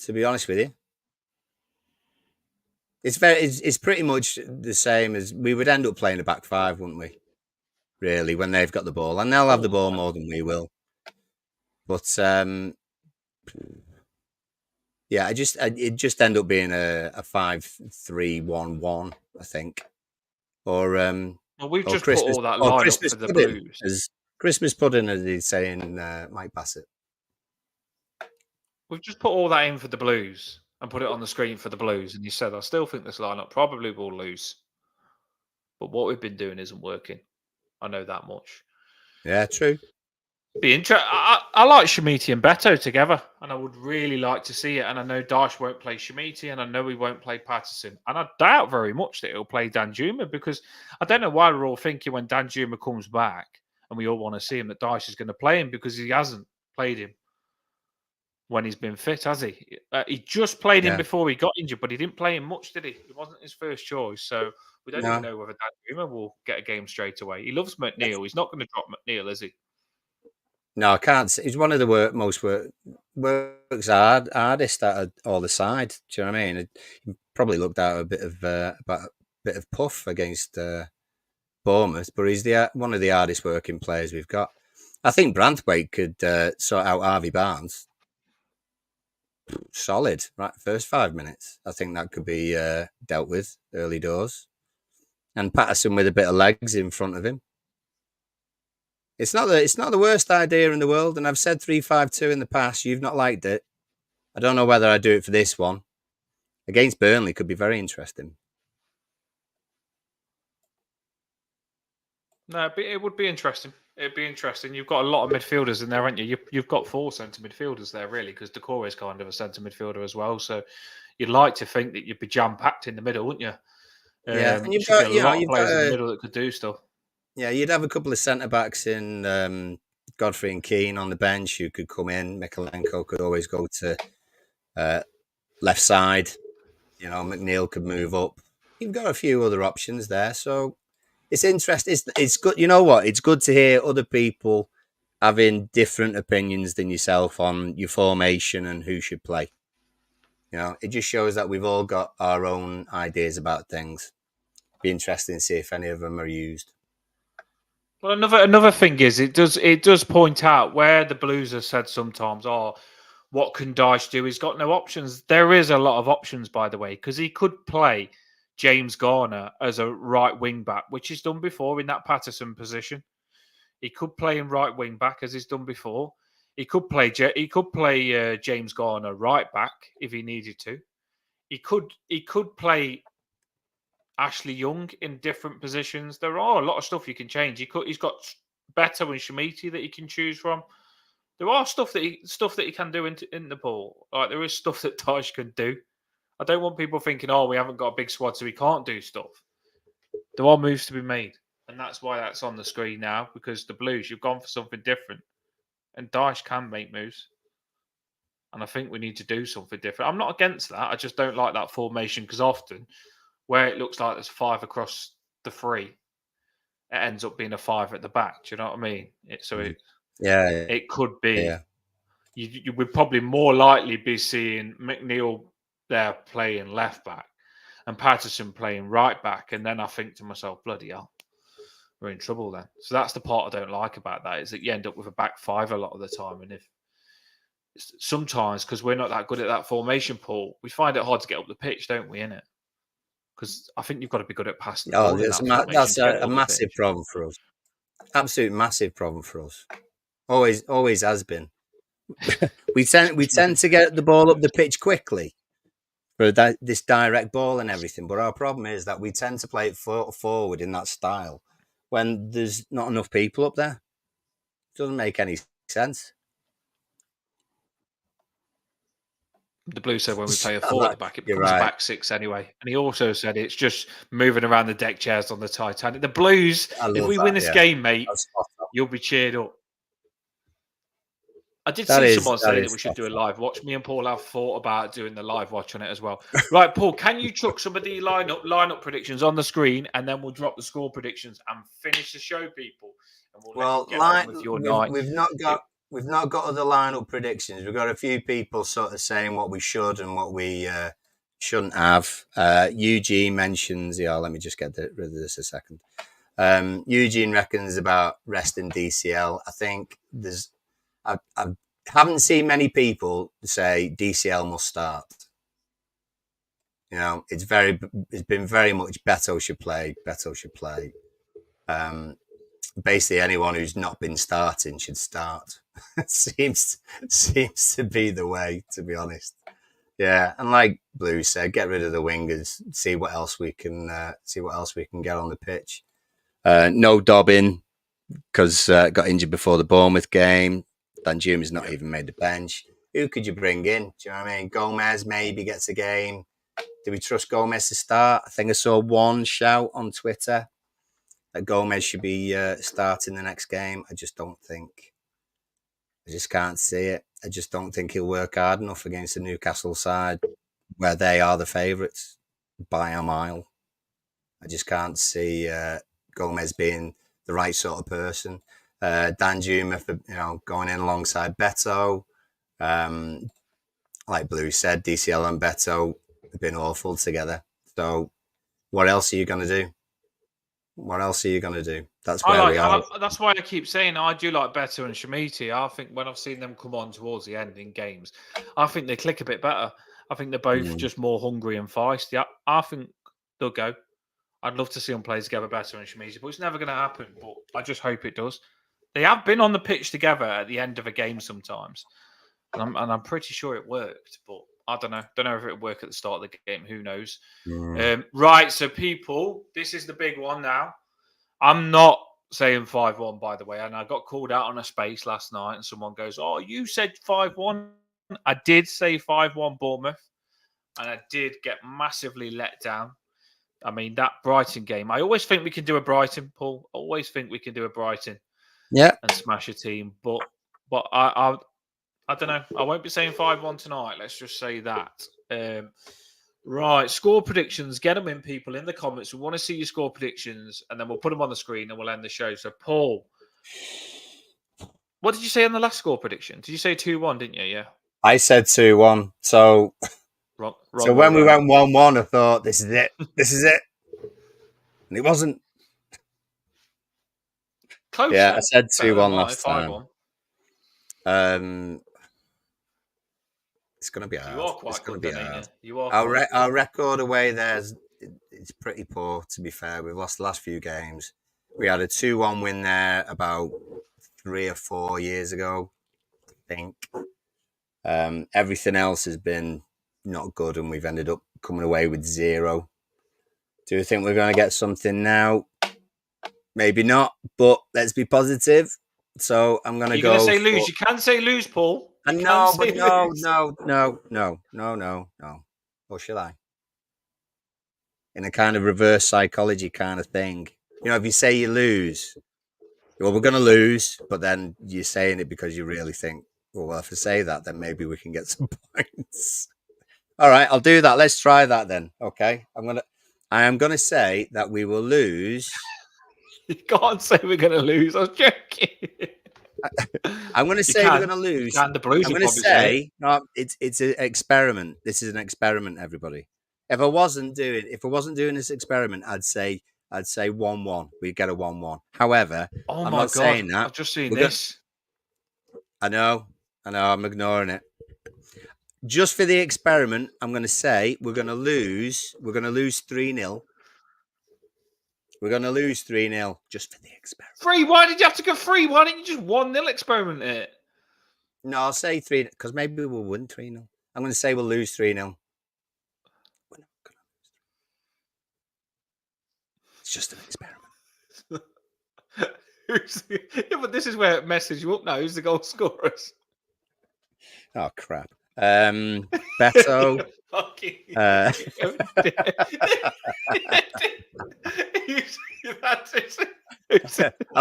Speaker 3: to be honest with you. It's pretty much the same as we would end up playing a back five, wouldn't we? Really, when they've got the ball, and they'll have the ball more than we will. But yeah, it just end up being a 5-3-1-1, I think. Or
Speaker 2: well, we've just put all that line up for the Blues.
Speaker 3: As Christmas pudding, as he's saying, Mike Bassett.
Speaker 2: We've just put all that in for the Blues. and put it on the screen for the Blues, and you said, I still think this lineup probably will lose. But what we've been doing isn't working. I know that much.
Speaker 3: Yeah, true.
Speaker 2: Be interesting. I like Shamiti and Beto together, and I would really like to see it. And I know Dash won't play Shamiti, and I know he won't play Patterson. And I doubt very much that he'll play Danjuma, because I don't know why we're all thinking when Danjuma comes back, and we all want to see him, that Dash is going to play him, because he hasn't played him when he's been fit, has he? He just played him before he got injured, but he didn't play him much, did he? It wasn't his first choice. So we don't even know whether Danjuma will get a game straight away. He loves McNeil. He's not going to drop McNeil, is he?
Speaker 3: No, I can't. He's one of the works hardest out of all the side. Do you know what I mean? He probably looked out a bit of puff against Bournemouth, but he's one of the hardest working players we've got. I think Branthwaite could sort out Harvey Barnes. Solid, right? First 5 minutes. I think that could be dealt with early doors. And Patterson with a bit of legs in front of him. It's not the worst idea in the world, and I've said 3-5-2 in the past. You've not liked it. I don't know whether I do it for this one. Against Burnley could be very interesting.
Speaker 2: No, but it would be interesting. It'd be interesting. You've got a lot of midfielders in there, haven't you? You've got 4 centre midfielders there, really, because Decore is kind of a centre midfielder as well. So you'd like to think that you'd be jam-packed in the middle, wouldn't you?
Speaker 3: Yeah, and
Speaker 2: you've got a lot of players in the middle that could do stuff.
Speaker 3: Yeah, you'd have a couple of centre-backs in Godfrey and Keane on the bench who could come in. Mikalenko could always go to left side. You know, McNeil could move up. You've got a few other options there. So it's interesting. It's good. You know what? It's good to hear other people having different opinions than yourself on your formation and who should play. You know, it just shows that we've all got our own ideas about things. Be interesting to see if any of them are used.
Speaker 2: Well, another thing is it does point out where the Blues have said sometimes, what can Dyche do? He's got no options. There is a lot of options, by the way, because he could play James Garner as a right wing back, which he's done before in that Patterson position. He could play him right wing back, as he's done before. He could play James Garner right back if he needed to. He could play Ashley Young in different positions. There are a lot of stuff you can change. He's got Beto and Shamiti that he can choose from. There are stuff that he can do in the ball. Like, there is stuff that Dyche can do. I don't want people thinking, we haven't got a big squad, so we can't do stuff. There are moves to be made, and that's why that's on the screen now, because the Blues, you've gone for something different, and Dyche can make moves. And I think we need to do something different. I'm not against that. I just don't like that formation, because often where it looks like there's 5 across the 3, it ends up being a 5 at the back. Do you know what I mean? It could be. Yeah. You would probably more likely be seeing McNeil there playing left back and Patterson playing right back. And then I think to myself, bloody hell, we're in trouble then. So that's the part I don't like about that, is that you end up with a back 5 a lot of the time. And if sometimes, because we're not that good at that formation, Paul, we find it hard to get up the pitch, don't we, innit? Because I think you've got to be good at passing.
Speaker 3: That's a massive problem for us. Absolute massive problem for us. Always has been. we tend to get the ball up the pitch quickly for this direct ball and everything. But our problem is that we tend to play it forward in that style when there's not enough people up there. It doesn't make any sense.
Speaker 2: The Blues said when we play a 4 at the back, it becomes a back 6 anyway. And he also said it's just moving around the deck chairs on the Titanic. The Blues, if we win this game, mate, you'll be cheered up. I did see someone say that we should do a live watch. Me and Paul have thought about doing the live watch on it as well. Right, Paul, can you chuck some of the lineup predictions on the screen, and then we'll drop the score predictions and finish the show, people? And we'll get on with your night.
Speaker 3: We've not got other lineup predictions. We've got a few people sort of saying what we should and what we shouldn't have. Eugene mentions, let me just get rid of this a second. Eugene reckons about resting DCL. I think I haven't seen many people say DCL must start. You know, it's been very much Beto should play. Basically, anyone who's not been starting should start. seems to be the way, to be honest. Yeah, and like Blue said, get rid of the wingers. See what else we can get on the pitch. No Dobbin because got injured before the Bournemouth game. Danjuma's not even made the bench. Who could you bring in? Do you know what I mean? Gomez maybe gets a game. Do we trust Gomez to start? I think I saw one shout on Twitter that Gomez should be starting the next game. I just can't see it. I just don't think he'll work hard enough against the Newcastle side where they are the favourites by a mile. I just can't see Gomez being the right sort of person. Danjuma for going in alongside Beto. Like Blue said, DCL and Beto have been awful together. So what else are you going to do? That's where we are.
Speaker 2: That's why I keep saying I do like Beto and Shamiti. I think when I've seen them come on towards the end in games, I think they click a bit better. I think they're both just more hungry and feisty. I think they'll go. I'd love to see them play together, Beto and Shamiti, but it's never going to happen. But I just hope it does. They have been on the pitch together at the end of a game sometimes, and I'm pretty sure it worked. But I don't know. Don't know if it would work at the start of the game. Who knows? Right. So people, this is the big one now. I'm not saying 5-1, by the way, and I got called out on a space last night, and someone goes, "Oh, you said 5-1." I did say 5-1 Bournemouth, and I did get massively let down. I mean, that Brighton game, I always think we can do a Brighton, Paul. Always think we can do a Brighton, and smash a team. But I don't know. I won't be saying 5-1 tonight. Let's just say that. Right, score predictions. Get them in, people, in the comments. We want to see your score predictions, and then we'll put them on the screen and we'll end the show. So, Paul, what did you say on the last score prediction? Did you say 2-1, didn't you? Yeah.
Speaker 3: I said 2-1. So,
Speaker 2: wrong
Speaker 3: when we went 1-1, I thought, this is it. This is it. And it wasn't.
Speaker 2: Close.
Speaker 3: Yeah, I said 2-1 last time.
Speaker 2: 5-1.
Speaker 3: It's going to be hard.
Speaker 2: You are quite good, then, you are.
Speaker 3: Our record away there is pretty poor, to be fair. We've lost the last few games. We had a 2-1 win there about 3 or 4 years ago, I think. Everything else has been not good, and we've ended up coming away with 0. Do you think we're going to get something now? Maybe not, but let's be positive. So I'm going to go.
Speaker 2: You're going to say lose. You can say lose, Paul.
Speaker 3: No. Or shall I? In a kind of reverse psychology kind of thing. If you say you lose, well, we're going to lose, but then you're saying it because you really think, well, if I say that, then maybe we can get some points. All right, I'll do that. Let's try that then. Okay. I am going to say that we will lose.
Speaker 2: You can't say we're going to lose. I was joking.
Speaker 3: I'm going to say we're going to lose.
Speaker 2: The Blues
Speaker 3: I'm going to say no. It's an experiment. This is an experiment, everybody. If I wasn't doing this experiment, I'd say 1-1. We'd get a 1-1. However, I'm not saying that.
Speaker 2: I've just seen this.
Speaker 3: I know. I'm ignoring it. Just for the experiment, I'm going to say we're going to lose. We're going to lose 3-0. We're going to lose 3-0 just for the experiment.
Speaker 2: 3? Why did you have to go 3? Why didn't you just 1-0 experiment it?
Speaker 3: No, I'll say 3 because maybe we'll win 3-0. I'm going to say we'll lose 3-0. We're not going to lose 3-0. It's just an experiment.
Speaker 2: Yeah, but this is where it messes you up now. Who's the goal scorers?
Speaker 3: Oh, crap. Beto. I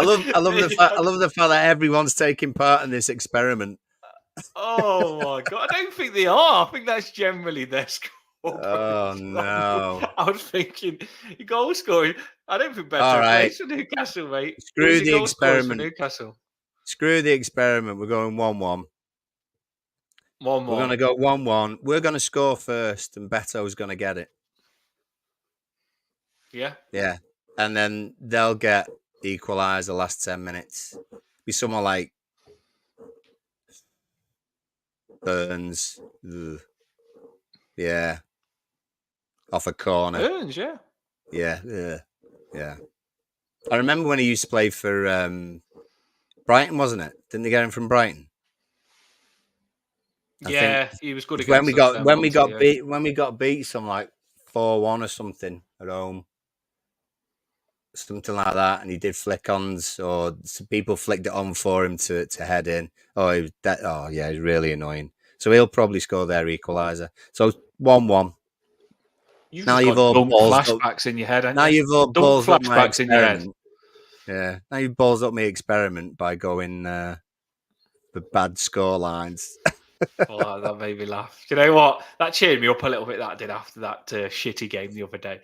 Speaker 3: love the fact that everyone's taking part in this experiment.
Speaker 2: Oh my god! I don't think they are. I think that's generally their score.
Speaker 3: Oh no!
Speaker 2: I was thinking goal scoring. I don't think Beto plays for Newcastle, mate.
Speaker 3: Screw the experiment.
Speaker 2: Newcastle.
Speaker 3: Screw the experiment. We're going 1-1.
Speaker 2: 1-1.
Speaker 3: We're going to go 1-1. We're going to score first, and Beto's going to get it.
Speaker 2: Yeah.
Speaker 3: Yeah. And then they'll get equalised the last 10 minutes. Be someone like Burns. Ugh. Yeah. Off a corner.
Speaker 2: Burns, yeah.
Speaker 3: Yeah. I remember when he used to play for Brighton, wasn't it? Didn't they get him from Brighton?
Speaker 2: Yeah, he was good
Speaker 3: when
Speaker 2: against us.
Speaker 3: we got beat some like 4-1 or something at home, something like that, and he did flick-ons, or some people flicked it on for him to head in. He's really annoying. So he'll probably score their equaliser. So 1-1.
Speaker 2: You've
Speaker 3: Now
Speaker 2: just
Speaker 3: you've
Speaker 2: got
Speaker 3: all
Speaker 2: dunk
Speaker 3: balls up.
Speaker 2: flashbacks in your head, haven't
Speaker 3: Now
Speaker 2: you?
Speaker 3: you've all
Speaker 2: Dunk
Speaker 3: balls up my
Speaker 2: flashbacks in your head.
Speaker 3: experiment. Yeah. Now you've balls up my experiment by going for bad score lines.
Speaker 2: Oh, that made me laugh. Do you know what? That cheered me up a little bit. That did after that shitty game the other day.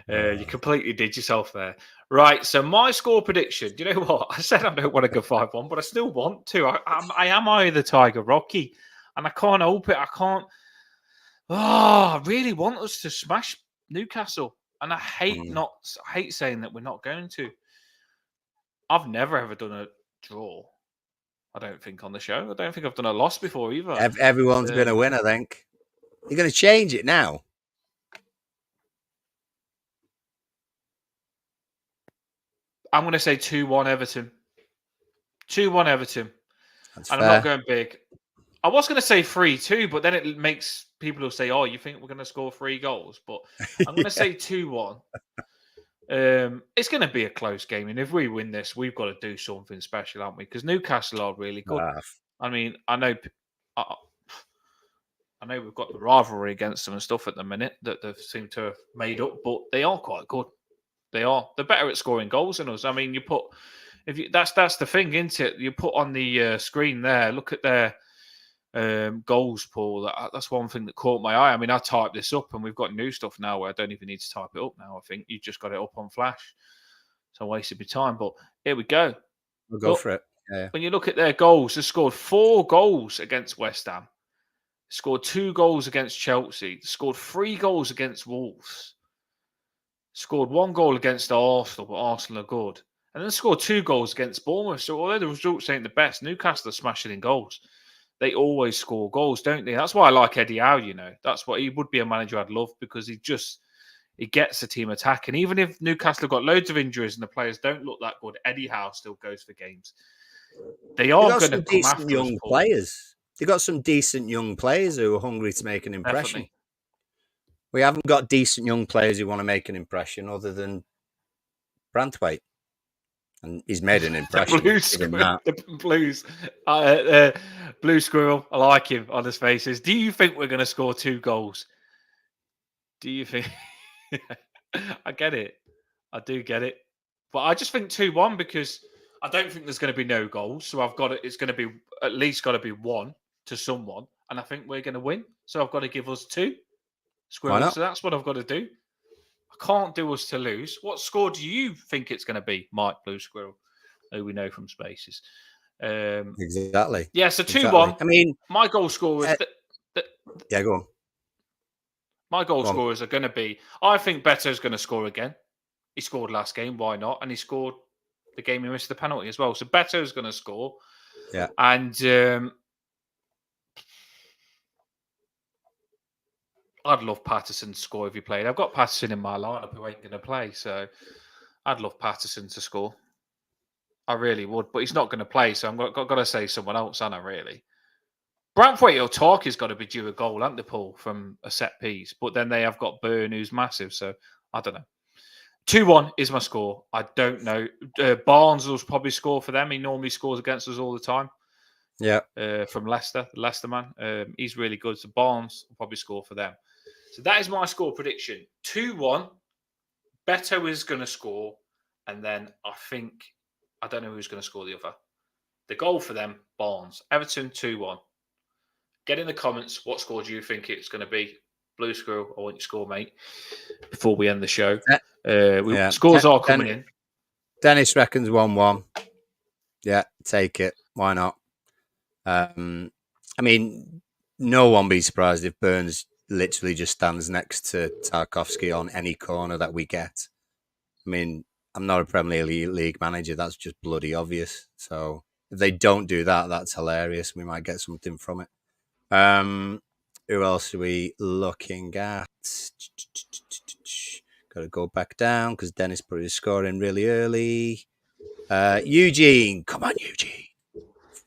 Speaker 2: You completely did yourself there. Right. So my score prediction. Do you know what? I said I don't want to go 5-1, but I still want to. I am either Tiger Rocky, and I can't help it. I can't. Oh, I really want us to smash Newcastle, and I hate saying that we're not going to. I've never ever done a draw. I don't think on the show. I don't think I've done a loss before either.
Speaker 3: Everyone's going to win, I think. You're going to change it now.
Speaker 2: I'm going to say 2-1 Everton. 2-1 Everton.
Speaker 3: That's
Speaker 2: and
Speaker 3: fair.
Speaker 2: I'm not going big. I was going to say 3-2, but then it makes people who say, "Oh, you think we're going to score 3 goals?" But I'm going to say 2-1. It's going to be a close game, and if we win this, we've got to do something special, haven't we? Because Newcastle are really good. I mean, I know we've got the rivalry against them and stuff at the minute that they seem to have made up, but they are quite good. They are. They're better at scoring goals than us. I mean, that's the thing, isn't it? You put on the screen there. Look at their goals, Paul. That's one thing that caught my eye. I mean, I typed this up, and we've got new stuff now where I don't even need to type it up now. I think you just got it up on Flash, so I wasted my time. But here we go.
Speaker 3: We'll go for it. Yeah.
Speaker 2: When you look at their goals, they scored 4 goals against West Ham. Scored 2 goals against Chelsea. Scored 3 goals against Wolves. Scored 1 goal against Arsenal, but Arsenal are good. And then scored 2 goals against Bournemouth. So although the results ain't the best, Newcastle are smashing in goals. They always score goals, don't they? That's why I like Eddie Howe, you know. That's what he would be a manager I'd love, because he gets the team attacking. Even if Newcastle have got loads of injuries and the players don't look that good, Eddie Howe still goes for games. They are going to come after
Speaker 3: young
Speaker 2: us, Paul.
Speaker 3: players. They've got some decent young players who are hungry to make an impression.
Speaker 2: Definitely.
Speaker 3: We haven't got decent young players who want to make an impression other than Branthwaite. And he's made an impression.
Speaker 2: The Blue Squirrel. I like him on his faces. Do you think we're going to score 2 goals? Do you think? I get it. I do get it. But I just think 2-1 because I don't think there's going to be no goals. So it's going to be at least got to be 1 to someone. And I think we're going to win. So I've got to give us 2 squirrels. So that's what I've got to do. I can't do us to lose. What score do you think it's going to be, Mike Blue Squirrel, who we know from Spaces?
Speaker 3: Exactly.
Speaker 2: Yeah, so 2-1.
Speaker 3: I mean,
Speaker 2: my goal scorers.
Speaker 3: Yeah, go on.
Speaker 2: My goal scorers are going to be. I think Beto's going to score again. He scored last game. Why not? And he scored the game he missed the penalty as well. So Beto's going to score.
Speaker 3: Yeah.
Speaker 2: And I'd love Patterson to score if he played. I've got Patterson in my lineup who ain't going to play, so I'd love Patterson to score. I really would, but he's not going to play, so I've got to say someone else, haven't I, really? Branthwaite or Tarky's got to be due a goal, haven't they, Paul, from a set piece? But then they have got Byrne, who's massive, so I don't know. 2-1 is my score. I don't know. Barnes will probably score for them. He normally scores against us all the time.
Speaker 3: Yeah.
Speaker 2: From Leicester, the Leicester man. He's really good, so Barnes will probably score for them. So that is my score prediction. 2-1. Beto is going to score. And then I don't know who's going to score the other. The goal for them, Barnes. Everton 2-1. Get in the comments. What score do you think it's going to be? Blue Squirrel, I want your score, mate, before we end the show. Scores are coming in.
Speaker 3: Dennis reckons 1-1. Yeah, take it. Why not? I mean, no one be surprised if Burns literally just stands next to Tarkowski on any corner that we get. I mean, I'm not a Premier League manager. That's just bloody obvious. So if they don't do that, that's hilarious. We might get something from it. Who else are we looking at? Got to go back down because Dennis put his score in really early. Eugene. Come on, Eugene.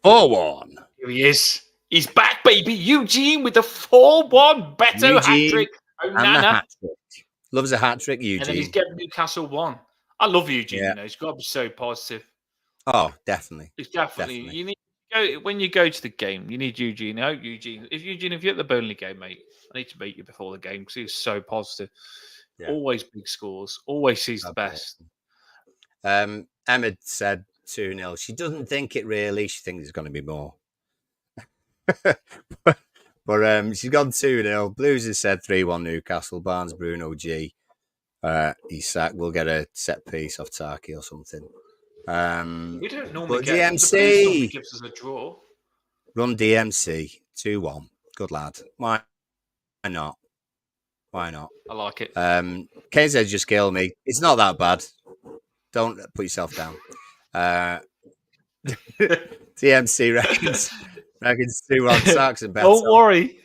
Speaker 3: 4-1.
Speaker 2: Here he is. He's back, baby. Eugene with the 4-1 Beto hat
Speaker 3: Eugene
Speaker 2: trick.
Speaker 3: and the
Speaker 2: Onana.
Speaker 3: hat trick. Loves a hat trick,
Speaker 2: And then he's
Speaker 3: Eugene.
Speaker 2: getting Newcastle 1. I love Eugene,
Speaker 3: Yeah.
Speaker 2: you know. He's got to be so positive.
Speaker 3: Oh, definitely.
Speaker 2: It's definitely. You need to go when you go to the game. You need Eugene. I hope Eugene. If you're at the Burnley game, mate, I need to meet you before the game because he's so positive.
Speaker 3: Yeah.
Speaker 2: Always big scores. Always sees the best.
Speaker 3: Emma said 2-0. She doesn't think it really. She thinks it's going to be more. but she's gone 2-0. Blues has said 3-1 Newcastle. Barnes, Bruno, G. He's sacked. We'll get a set piece off Tarky or something.
Speaker 2: We don't normally
Speaker 3: but
Speaker 2: get
Speaker 3: DMC
Speaker 2: the Blues normally gives us a draw.
Speaker 3: Run DMC 2-1. Good lad. Why not? Why not?
Speaker 2: I like it.
Speaker 3: Kane said just kill me. It's not that bad. Don't put yourself down. TMC reckons 2-1 Sacks and Beto.
Speaker 2: Don't worry.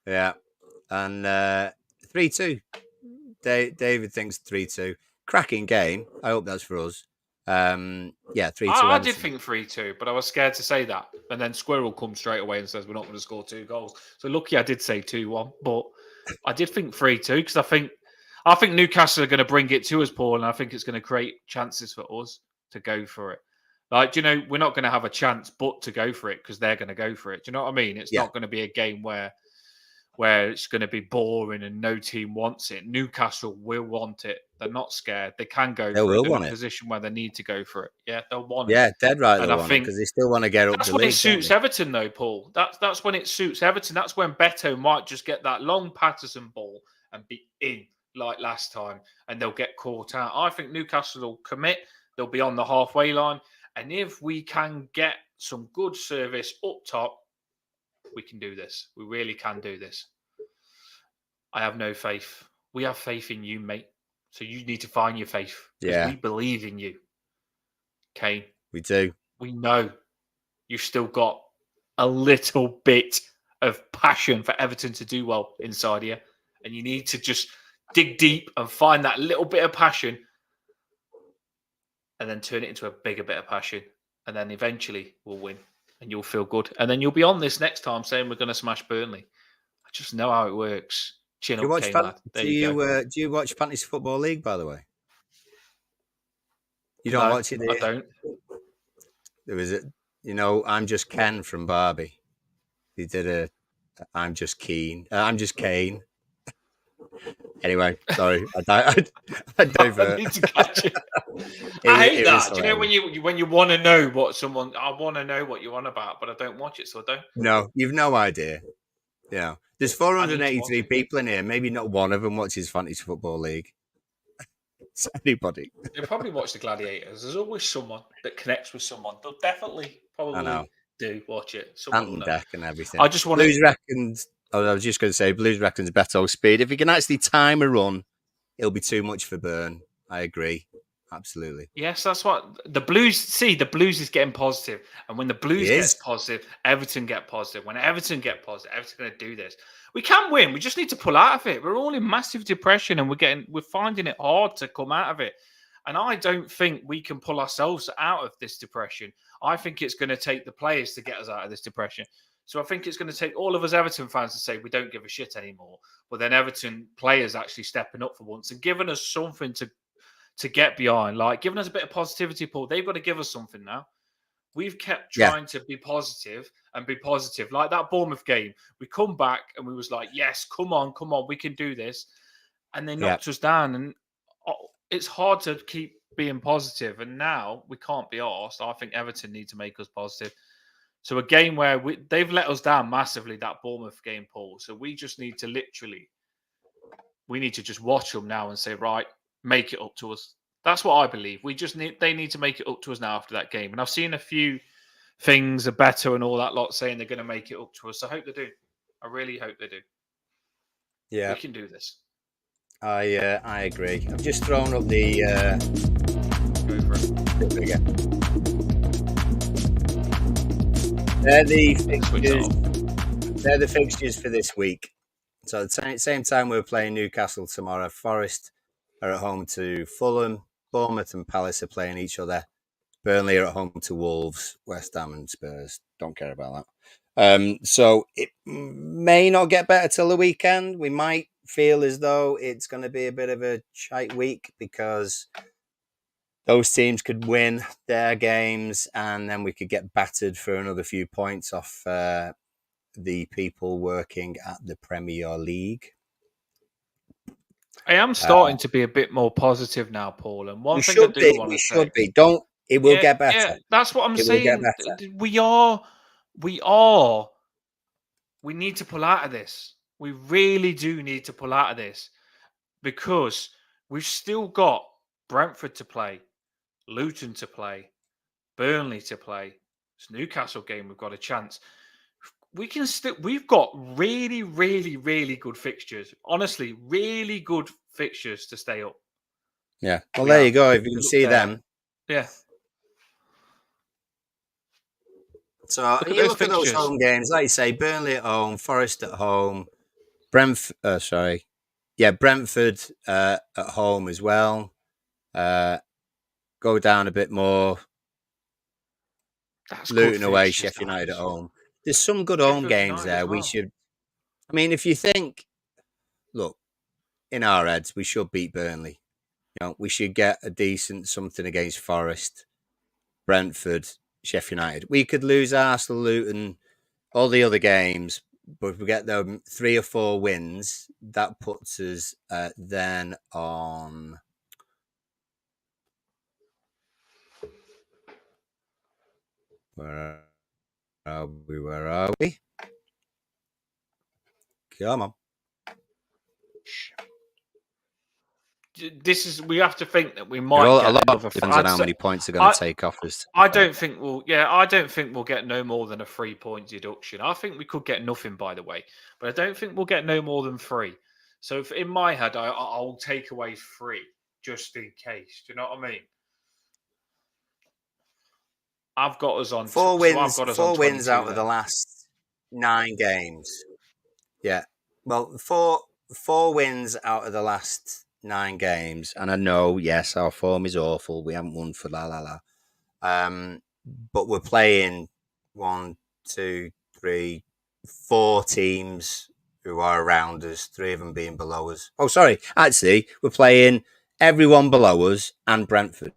Speaker 3: Yeah. And 3-2. David thinks 3-2. Cracking game. I hope that's for us. Yeah, 3-2.
Speaker 2: I did think 3-2, but I was scared to say that. And then Squirrel comes straight away and says we're not going to score 2 goals. So lucky I did say 2-1, but I did think 3-2 because I think Newcastle are going to bring it to us, Paul, and I think it's going to create chances for us to go for it. Like, we're not going to have a chance but to go for it because they're going to go for it. Do you know what I mean? It's not going to be a game where it's going to be boring and no team wants it. Newcastle will want it. They're not scared. They can go for it. They're in a position where they need to go for it. Yeah, they'll want it.
Speaker 3: Yeah, dead right.
Speaker 2: And
Speaker 3: I think because they still want to get up
Speaker 2: that's
Speaker 3: the
Speaker 2: when
Speaker 3: league.
Speaker 2: It suits Everton, though, Paul. That's when it suits Everton. That's when Beto might just get that long Patterson ball and be in like last time, and they'll get caught out. I think Newcastle will commit. They'll be on the halfway line. And if we can get some good service up top, we can do this. We really can do this. I have no faith. We have faith in you, mate. So you need to find your faith.
Speaker 3: Yeah.
Speaker 2: We believe in you. Kane.
Speaker 3: We do.
Speaker 2: We know you've still got a little bit of passion for Everton to do well inside here. And you need to just dig deep and find that little bit of passion and then turn it into a bigger bit of passion. And then eventually we'll win and you'll feel good. And then you'll be on this next time saying we're going to smash Burnley. I just know how it works. Chin up, Kane, lad.
Speaker 3: Do you watch Fantasy Football League, by the way? You don't watch it, do you?
Speaker 2: I don't.
Speaker 3: There was I'm Just Ken from Barbie. He did I'm Just Keen. I'm Just Kane. Anyway, sorry. I divert.
Speaker 2: I need to catch it. I hate that. Do you know when you want to know I want to know what you're on about, but I don't watch it, so I don't.
Speaker 3: No, you've no idea. Yeah. There's 483 people in here. Maybe not one of them watches Fantasy Football League. It's anybody.
Speaker 2: They probably watch the Gladiators. There's always someone that connects with someone. They'll definitely probably do watch it.
Speaker 3: Ant Deck and everything.
Speaker 2: I just want
Speaker 3: Blues reckons. I was just going to say, Blues reckons Beto speed. If he can actually time a run, it'll be too much for Burn. I agree. Absolutely.
Speaker 2: Yes, that's what the Blues see. The Blues is getting positive, and when the Blues gets positive, Everton get positive. When Everton get positive, Everton's going to do this. We can win. We just need to pull out of it. We're all in massive depression, and we're finding it hard to come out of it. And I don't think we can pull ourselves out of this depression. I think it's going to take the players to get us out of this depression. So I think it's going to take all of us Everton fans to say we don't give a shit anymore. But then Everton players actually stepping up for once and giving us something to get behind, like giving us a bit of positivity, Paul. They've got to give us something now. We've kept trying to be positive and be positive. Like that Bournemouth game, we come back and we was like, yes, come on, we can do this. And they knocked us down. And it's hard to keep being positive. And now we can't be arsed. I think Everton need to make us positive. So a game where they've let us down massively, that Bournemouth game, Paul. So we just need to we need to just watch them now and say, right, make it up to us. That's what I believe. They need to make it up to us now after that game. And I've seen a few things are better and all that lot saying they're going to make it up to us. I hope they do. I really hope they do.
Speaker 3: Yeah.
Speaker 2: We can do this.
Speaker 3: I agree. I've just thrown up the
Speaker 2: Go for it.
Speaker 3: figure. They're the fixtures for this week. So at the same time we're playing Newcastle tomorrow. Forest are at home to Fulham. Bournemouth and Palace are playing each other. Burnley are at home to Wolves, West Ham and Spurs. Don't care about that. So it may not get better till the weekend. We might feel as though it's going to be a bit of a shite week because those teams could win their games and then we could get battered for another few points off the people working at the Premier League.
Speaker 2: I am starting to be a bit more positive now, Paul. And one
Speaker 3: We
Speaker 2: thing I
Speaker 3: should
Speaker 2: do
Speaker 3: be.
Speaker 2: want
Speaker 3: We
Speaker 2: to
Speaker 3: should
Speaker 2: say,
Speaker 3: be. Don't. It will get better.
Speaker 2: yeah, that's what I'm
Speaker 3: It will get
Speaker 2: saying.
Speaker 3: better.
Speaker 2: We need to pull out of this. We really do need to pull out of this because we've still got Brentford to play, Luton to play, Burnley to play. This Newcastle game, we've got a chance. We've got really, really, really good fixtures. Honestly, really good fixtures to stay up.
Speaker 3: Yeah. Well, there you go. If you can see them.
Speaker 2: Yeah.
Speaker 3: So
Speaker 2: Look at
Speaker 3: you
Speaker 2: those
Speaker 3: look at those
Speaker 2: fixtures.
Speaker 3: home games, like you say, Burnley at home, Forest at home, Brentford at home as well. Go down a bit more.
Speaker 2: That's
Speaker 3: Luton
Speaker 2: good
Speaker 3: away,
Speaker 2: fixtures,
Speaker 3: Sheffield United at
Speaker 2: that is.
Speaker 3: home. There's some good home
Speaker 2: Sheffield
Speaker 3: games
Speaker 2: United
Speaker 3: there.
Speaker 2: as
Speaker 3: We
Speaker 2: well.
Speaker 3: should. I mean, if you think, look, in our heads, we should beat Burnley. You know, we should get a decent something against Forest, Brentford, Sheffield United. We could lose Arsenal, Luton, all the other games, but if we get them 3 or 4 wins, that puts us then on. Where are we? Where are we? Come on.
Speaker 2: We have to think that we might get another.
Speaker 3: Depends on how many points are going to take off us.
Speaker 2: I don't think we'll get no more than a 3-point deduction. I think we could get nothing, by the way, but I don't think we'll get no more than 3. So in my head, I'll take away 3 just in case. Do you know what I mean? I've got us on
Speaker 3: 4 wins.
Speaker 2: So I've got us
Speaker 3: 4
Speaker 2: on
Speaker 3: wins out
Speaker 2: then.
Speaker 3: of the last 9 games. Yeah, well, four wins out of the last 9 games, and I know, yes, our form is awful. We haven't won for la. But we're playing 1, 2, 3, 4 teams who are around us. 3 of them being below us. Oh, sorry, actually, we're playing everyone below us and Brentford.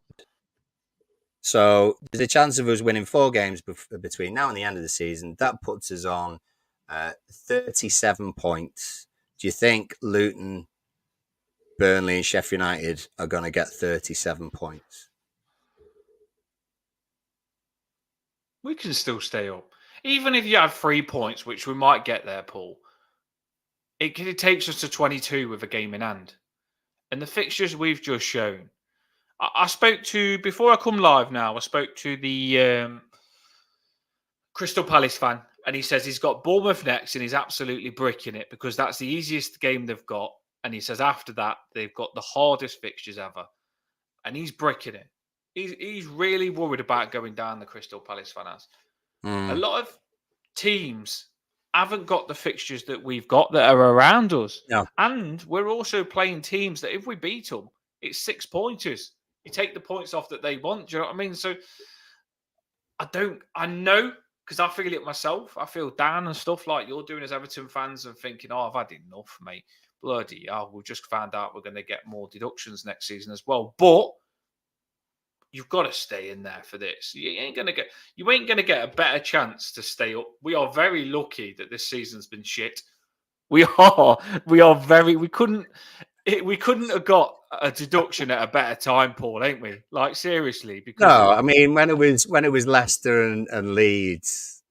Speaker 3: So there's a chance of us winning 4 games between now and the end of the season. That puts us on 37 points. Do you think Luton, Burnley and Sheffield United are going to get 37 points?
Speaker 2: We can still stay up. Even if you have 3 points, which we might get there, Paul, it takes us to 22 with a game in hand. And the fixtures we've just shown, I spoke to, before I come live now, I spoke to the Crystal Palace fan, and he says he's got Bournemouth next and he's absolutely bricking it because that's the easiest game they've got. And he says after that, they've got the hardest fixtures ever. And he's bricking it. He's really worried about going down, the Crystal Palace fan has. A lot of teams haven't got the fixtures that we've got that are around us.
Speaker 3: No.
Speaker 2: And we're also playing teams that if we beat them, it's 6 pointers. You take the points off that they want. Do you know what I mean? So I know, because I feel it myself. I feel down and stuff like you're doing as Everton fans and thinking, oh, I've had enough, mate. Bloody hell, we just found out we're going to get more deductions next season as well. But you've got to stay in there for this. You ain't going to get a better chance to stay up. We are very lucky that this season's been shit. We couldn't have got a deduction at a better time, Paul, ain't we? Like seriously, because
Speaker 3: no, I mean when it was Leicester and Leeds,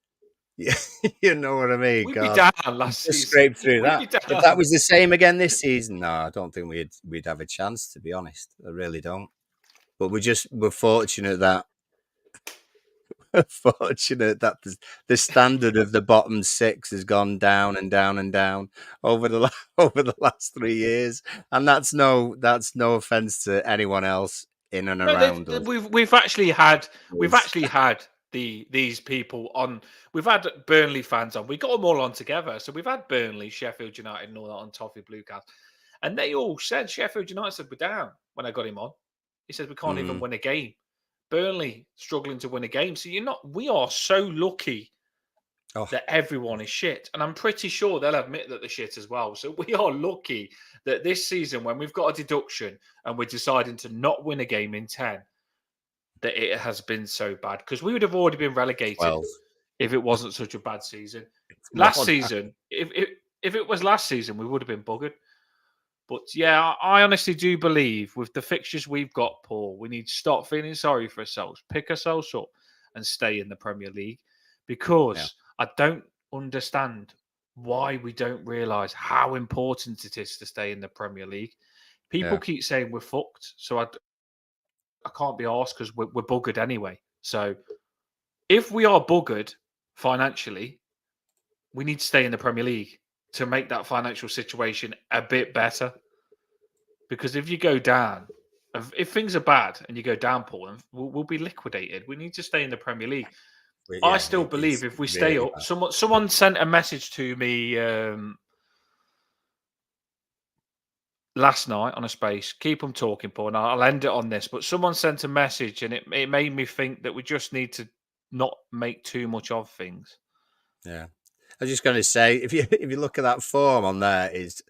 Speaker 3: yeah, you know what I mean.
Speaker 2: We'd
Speaker 3: God,
Speaker 2: be down last season.
Speaker 3: Scrape through
Speaker 2: We'd
Speaker 3: that.
Speaker 2: be down.
Speaker 3: If that was the same again this season, no, I don't think we'd have a chance. To be honest, I really don't. But we're fortunate that the standard of the bottom 6 has gone down and down and down over the last 3 years, and that's no offense to anyone else in and around us.
Speaker 2: We've actually had these people on. We've had Burnley fans on. We got them all on together. So we've had Burnley, Sheffield United, and all that on TOFFEE BLUECAST, and they all said Sheffield United said we're down when I got him on. He said we can't even win a game. Burnley struggling to win a game. So we are so lucky that everyone is shit. And I'm pretty sure they'll admit that they're shit as well. So we are lucky that this season, when we've got a deduction and we're deciding to not win a game in 10, that it has been so bad. Because we would have already been relegated
Speaker 3: 12.
Speaker 2: if it wasn't such a bad season.
Speaker 3: More
Speaker 2: Last season, if it was last season, we would have been buggered. But yeah, I honestly do believe with the fixtures we've got, Paul, we need to stop feeling sorry for ourselves, pick ourselves up, and stay in the Premier League. Because I don't understand why we don't realise how important it is to stay in the Premier League. People keep saying we're fucked, so I can't be arsed because we're buggered anyway. So if we are buggered financially, we need to stay in the Premier League to make that financial situation a bit better. Because if you go down, if things are bad and you go down, Paul, we'll be liquidated. We need to stay in the Premier League. I still believe if we stay
Speaker 3: really
Speaker 2: up,
Speaker 3: bad.
Speaker 2: someone sent a message to me last night on a space. Keep them talking, Paul, and I'll end it on this. But someone sent a message, and it made me think that we just need to not make too much of things.
Speaker 3: Yeah, I was just going to say, if you look at that form on there, it's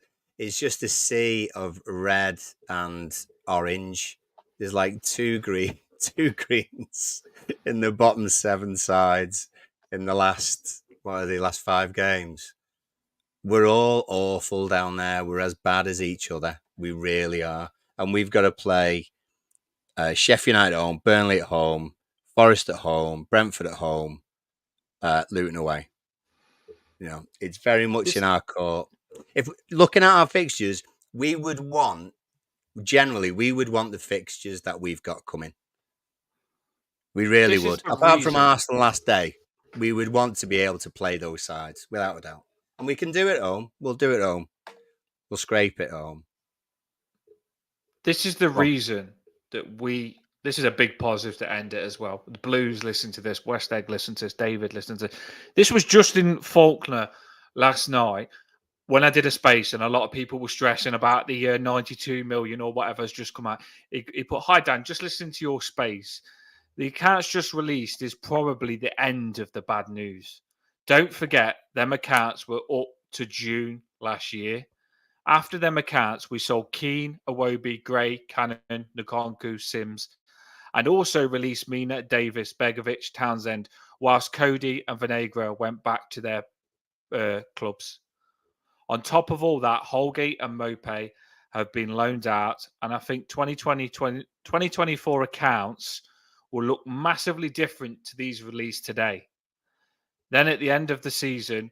Speaker 3: just a sea of red and orange. There's like two greens in the bottom 7 sides in the last 5 games. We're all awful down there. We're as bad as each other. We really are, and we've got to play Sheffield United at home, Burnley at home, Forest at home, Brentford at home, Luton away. It's very much in our court. If looking at our fixtures, we would want the fixtures that we've got coming. We really would. Apart from Arsenal last day, we would want to be able to play those sides without a doubt. And we can do it at home. We'll do it at home. We'll scrape it at home.
Speaker 2: This is the reason that this is a big positive to end it as well. The Blues listen to this, West Egg listen to this, David listen to this. This was Justin Faulkner last night when I did a space, and a lot of people were stressing about the 92 million or whatever has just come out. He put, "Hi Dan, just listening to your space. The accounts just released is probably the end of the bad news. Don't forget, them accounts were up to June last year. After them accounts, we sold Keane, Iwobi, Gray, Cannon, Nkunku, Sims, and also released Mina, Davis, Begovic, Townsend, whilst Cody and Vinegra went back to their clubs. On top of all that, Holgate and Mope have been loaned out, and I think 2024 accounts will look massively different to these released today. Then at the end of the season,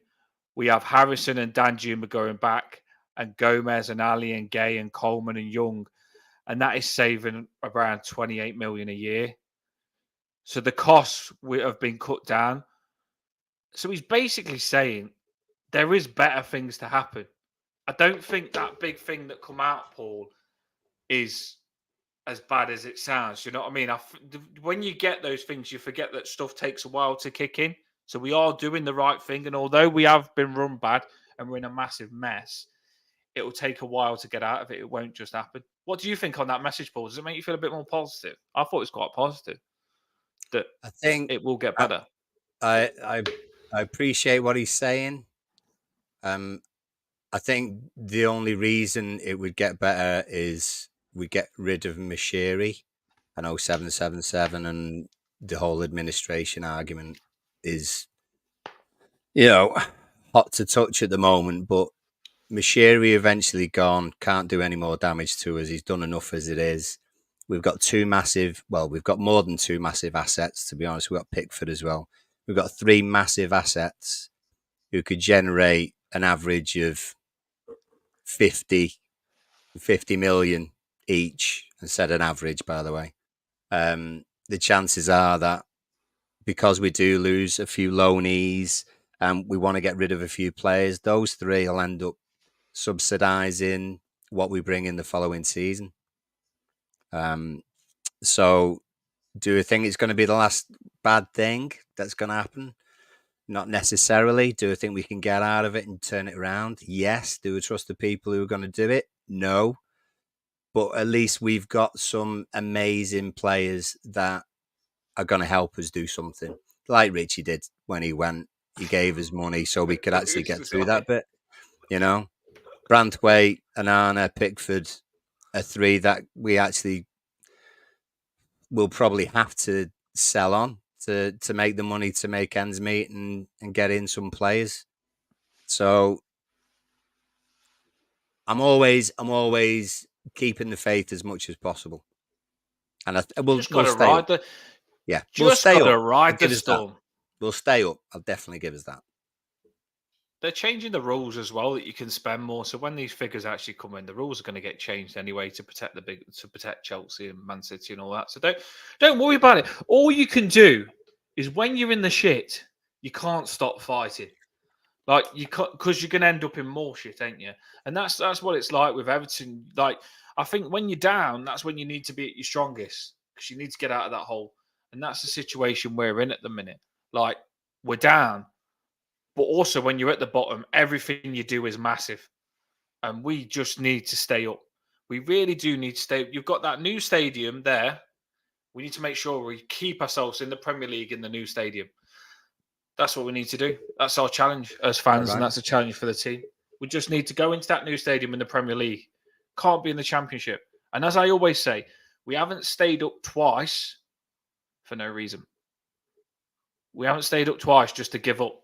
Speaker 2: we have Harrison and Danjuma going back, and Gomez and Ali and Gay and Coleman and Young, and that is saving around 28 million a year. So the costs have been cut down. So he's basically saying there is better things to happen. I don't think that big thing that come out, Paul, is as bad as it sounds. You know what I mean? When you get those things, you forget that stuff takes a while to kick in. So we are doing the right thing. And although we have been run bad and we're in a massive mess, it will take a while to get out of it. It won't just happen. What do you think on that message, Paul? Does it make you feel a bit more positive? I thought it was quite positive that
Speaker 3: I think
Speaker 2: it will get better.
Speaker 3: I appreciate what he's saying. I think the only reason it would get better is we get rid of Mashiri and 0777, and the whole administration argument is, hot to touch at the moment, but Mashiri eventually gone, can't do any more damage to us. He's done enough as it is. We've got we've got more than 2 massive assets, to be honest. We've got Pickford as well. We've got 3 massive assets who could generate an average of 50 million each, and said an average, by the way. The chances are that because we do lose a few loanees and we want to get rid of a few players, those 3 will end up subsidising what we bring in the following season. So do you think it's going to be the last bad thing that's going to happen? Not necessarily. Do I think we can get out of it and turn it around? Yes. Do we trust the people who are going to do it? No. But at least we've got some amazing players that are going to help us do something, like Richie did when he went. He gave us money so we could actually get through that bit. You know, Branthwaite, Anana, Pickford are 3 that we actually will probably have to sell on to make the money to make ends meet and get in some players. So I'm always keeping the faith as much as possible, and we'll stay up. Yeah, we'll stay up.
Speaker 2: Ride the storm.
Speaker 3: We'll stay up. I'll definitely give us that.
Speaker 2: They're changing the rules as well, that you can spend more. So when these figures actually come in, the rules are going to get changed anyway to protect Chelsea and Man City and all that. So don't worry about it. All you can do is when you're in the shit, you can't stop fighting. Like because you're going to end up in more shit, ain't you? And that's what it's like with Everton. Like I think when you're down, that's when you need to be at your strongest, because you need to get out of that hole. And that's the situation we're in at the minute. Like we're down. But also, when you're at the bottom, everything you do is massive. And we just need to stay up. We really do need to stay up. You've got that new stadium there. We need to make sure we keep ourselves in the Premier League in the new stadium. That's what we need to do. That's our challenge as fans, and that's a challenge for the team. We just need to go into that new stadium in the Premier League. Can't be in the Championship. And as I always say, we haven't stayed up twice for no reason. We haven't stayed up twice just to give up.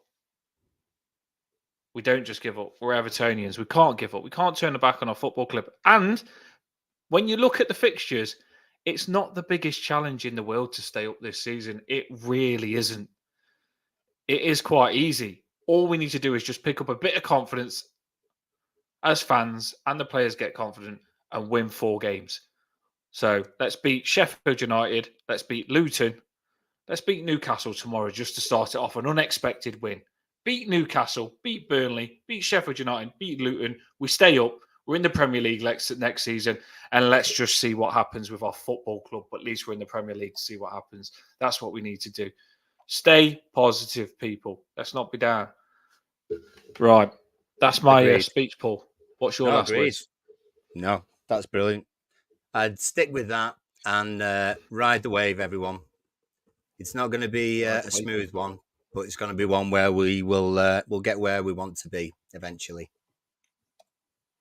Speaker 2: We don't just give up. We're Evertonians. We can't give up. We can't turn the back on our football club. And when you look at the fixtures, it's not the biggest challenge in the world to stay up this season. It really isn't. It is quite easy. All we need to do is just pick up a bit of confidence as fans, and the players get confident and win 4 games. So let's beat Sheffield United. Let's beat Luton. Let's beat Newcastle tomorrow just to start it off, an unexpected win. Beat Newcastle, beat Burnley, beat Sheffield United, beat Luton. We stay up. We're in the Premier League next season, and let's just see what happens with our football club. But at least we're in the Premier League to see what happens. That's what we need to do. Stay positive, people. Let's not be down. Right. That's my speech, Paul. What's your last words?
Speaker 3: No, that's brilliant. I'd stick with that and ride the wave, everyone. It's not going to be a smooth one, but it's going to be one where we'll get where we want to be eventually.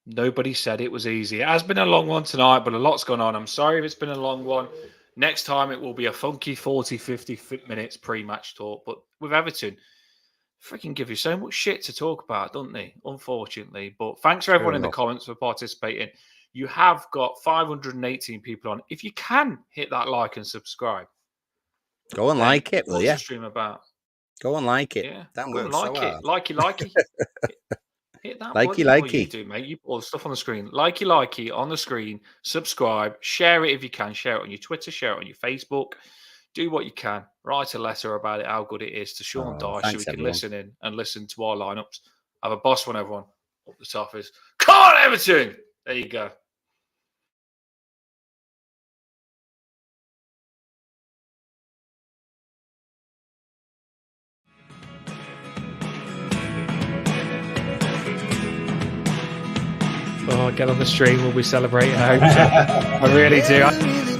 Speaker 2: Nobody said it was easy. It has been a long one tonight, but a lot's gone on. I'm sorry if it's been a long one. Next time it will be a funky 40, 50 minutes pre-match talk. But with Everton, freaking give you so much shit to talk about, don't they? Unfortunately. But thanks for everyone in the comments for participating. You have got 518 people on. If you can hit that like and subscribe.
Speaker 3: Go and like it, will you?
Speaker 2: What's the stream about?
Speaker 3: Go and like it.
Speaker 2: Yeah,
Speaker 3: that
Speaker 2: works
Speaker 3: so hard.
Speaker 2: Likey. Hit that
Speaker 3: likey.
Speaker 2: What you do, mate. You put all the stuff on the screen. Likey on the screen. Subscribe. Share it if you can. Share it on your Twitter. Share it on your Facebook. Do what you can. Write a letter about it, how good it is to Sean Dyche, so we can listen in and listen to our lineups. Have a boss one, everyone. Up the top is, come on, Everton! There you go. Oh, get on the stream. We'll be celebrating. I hope so. I really do.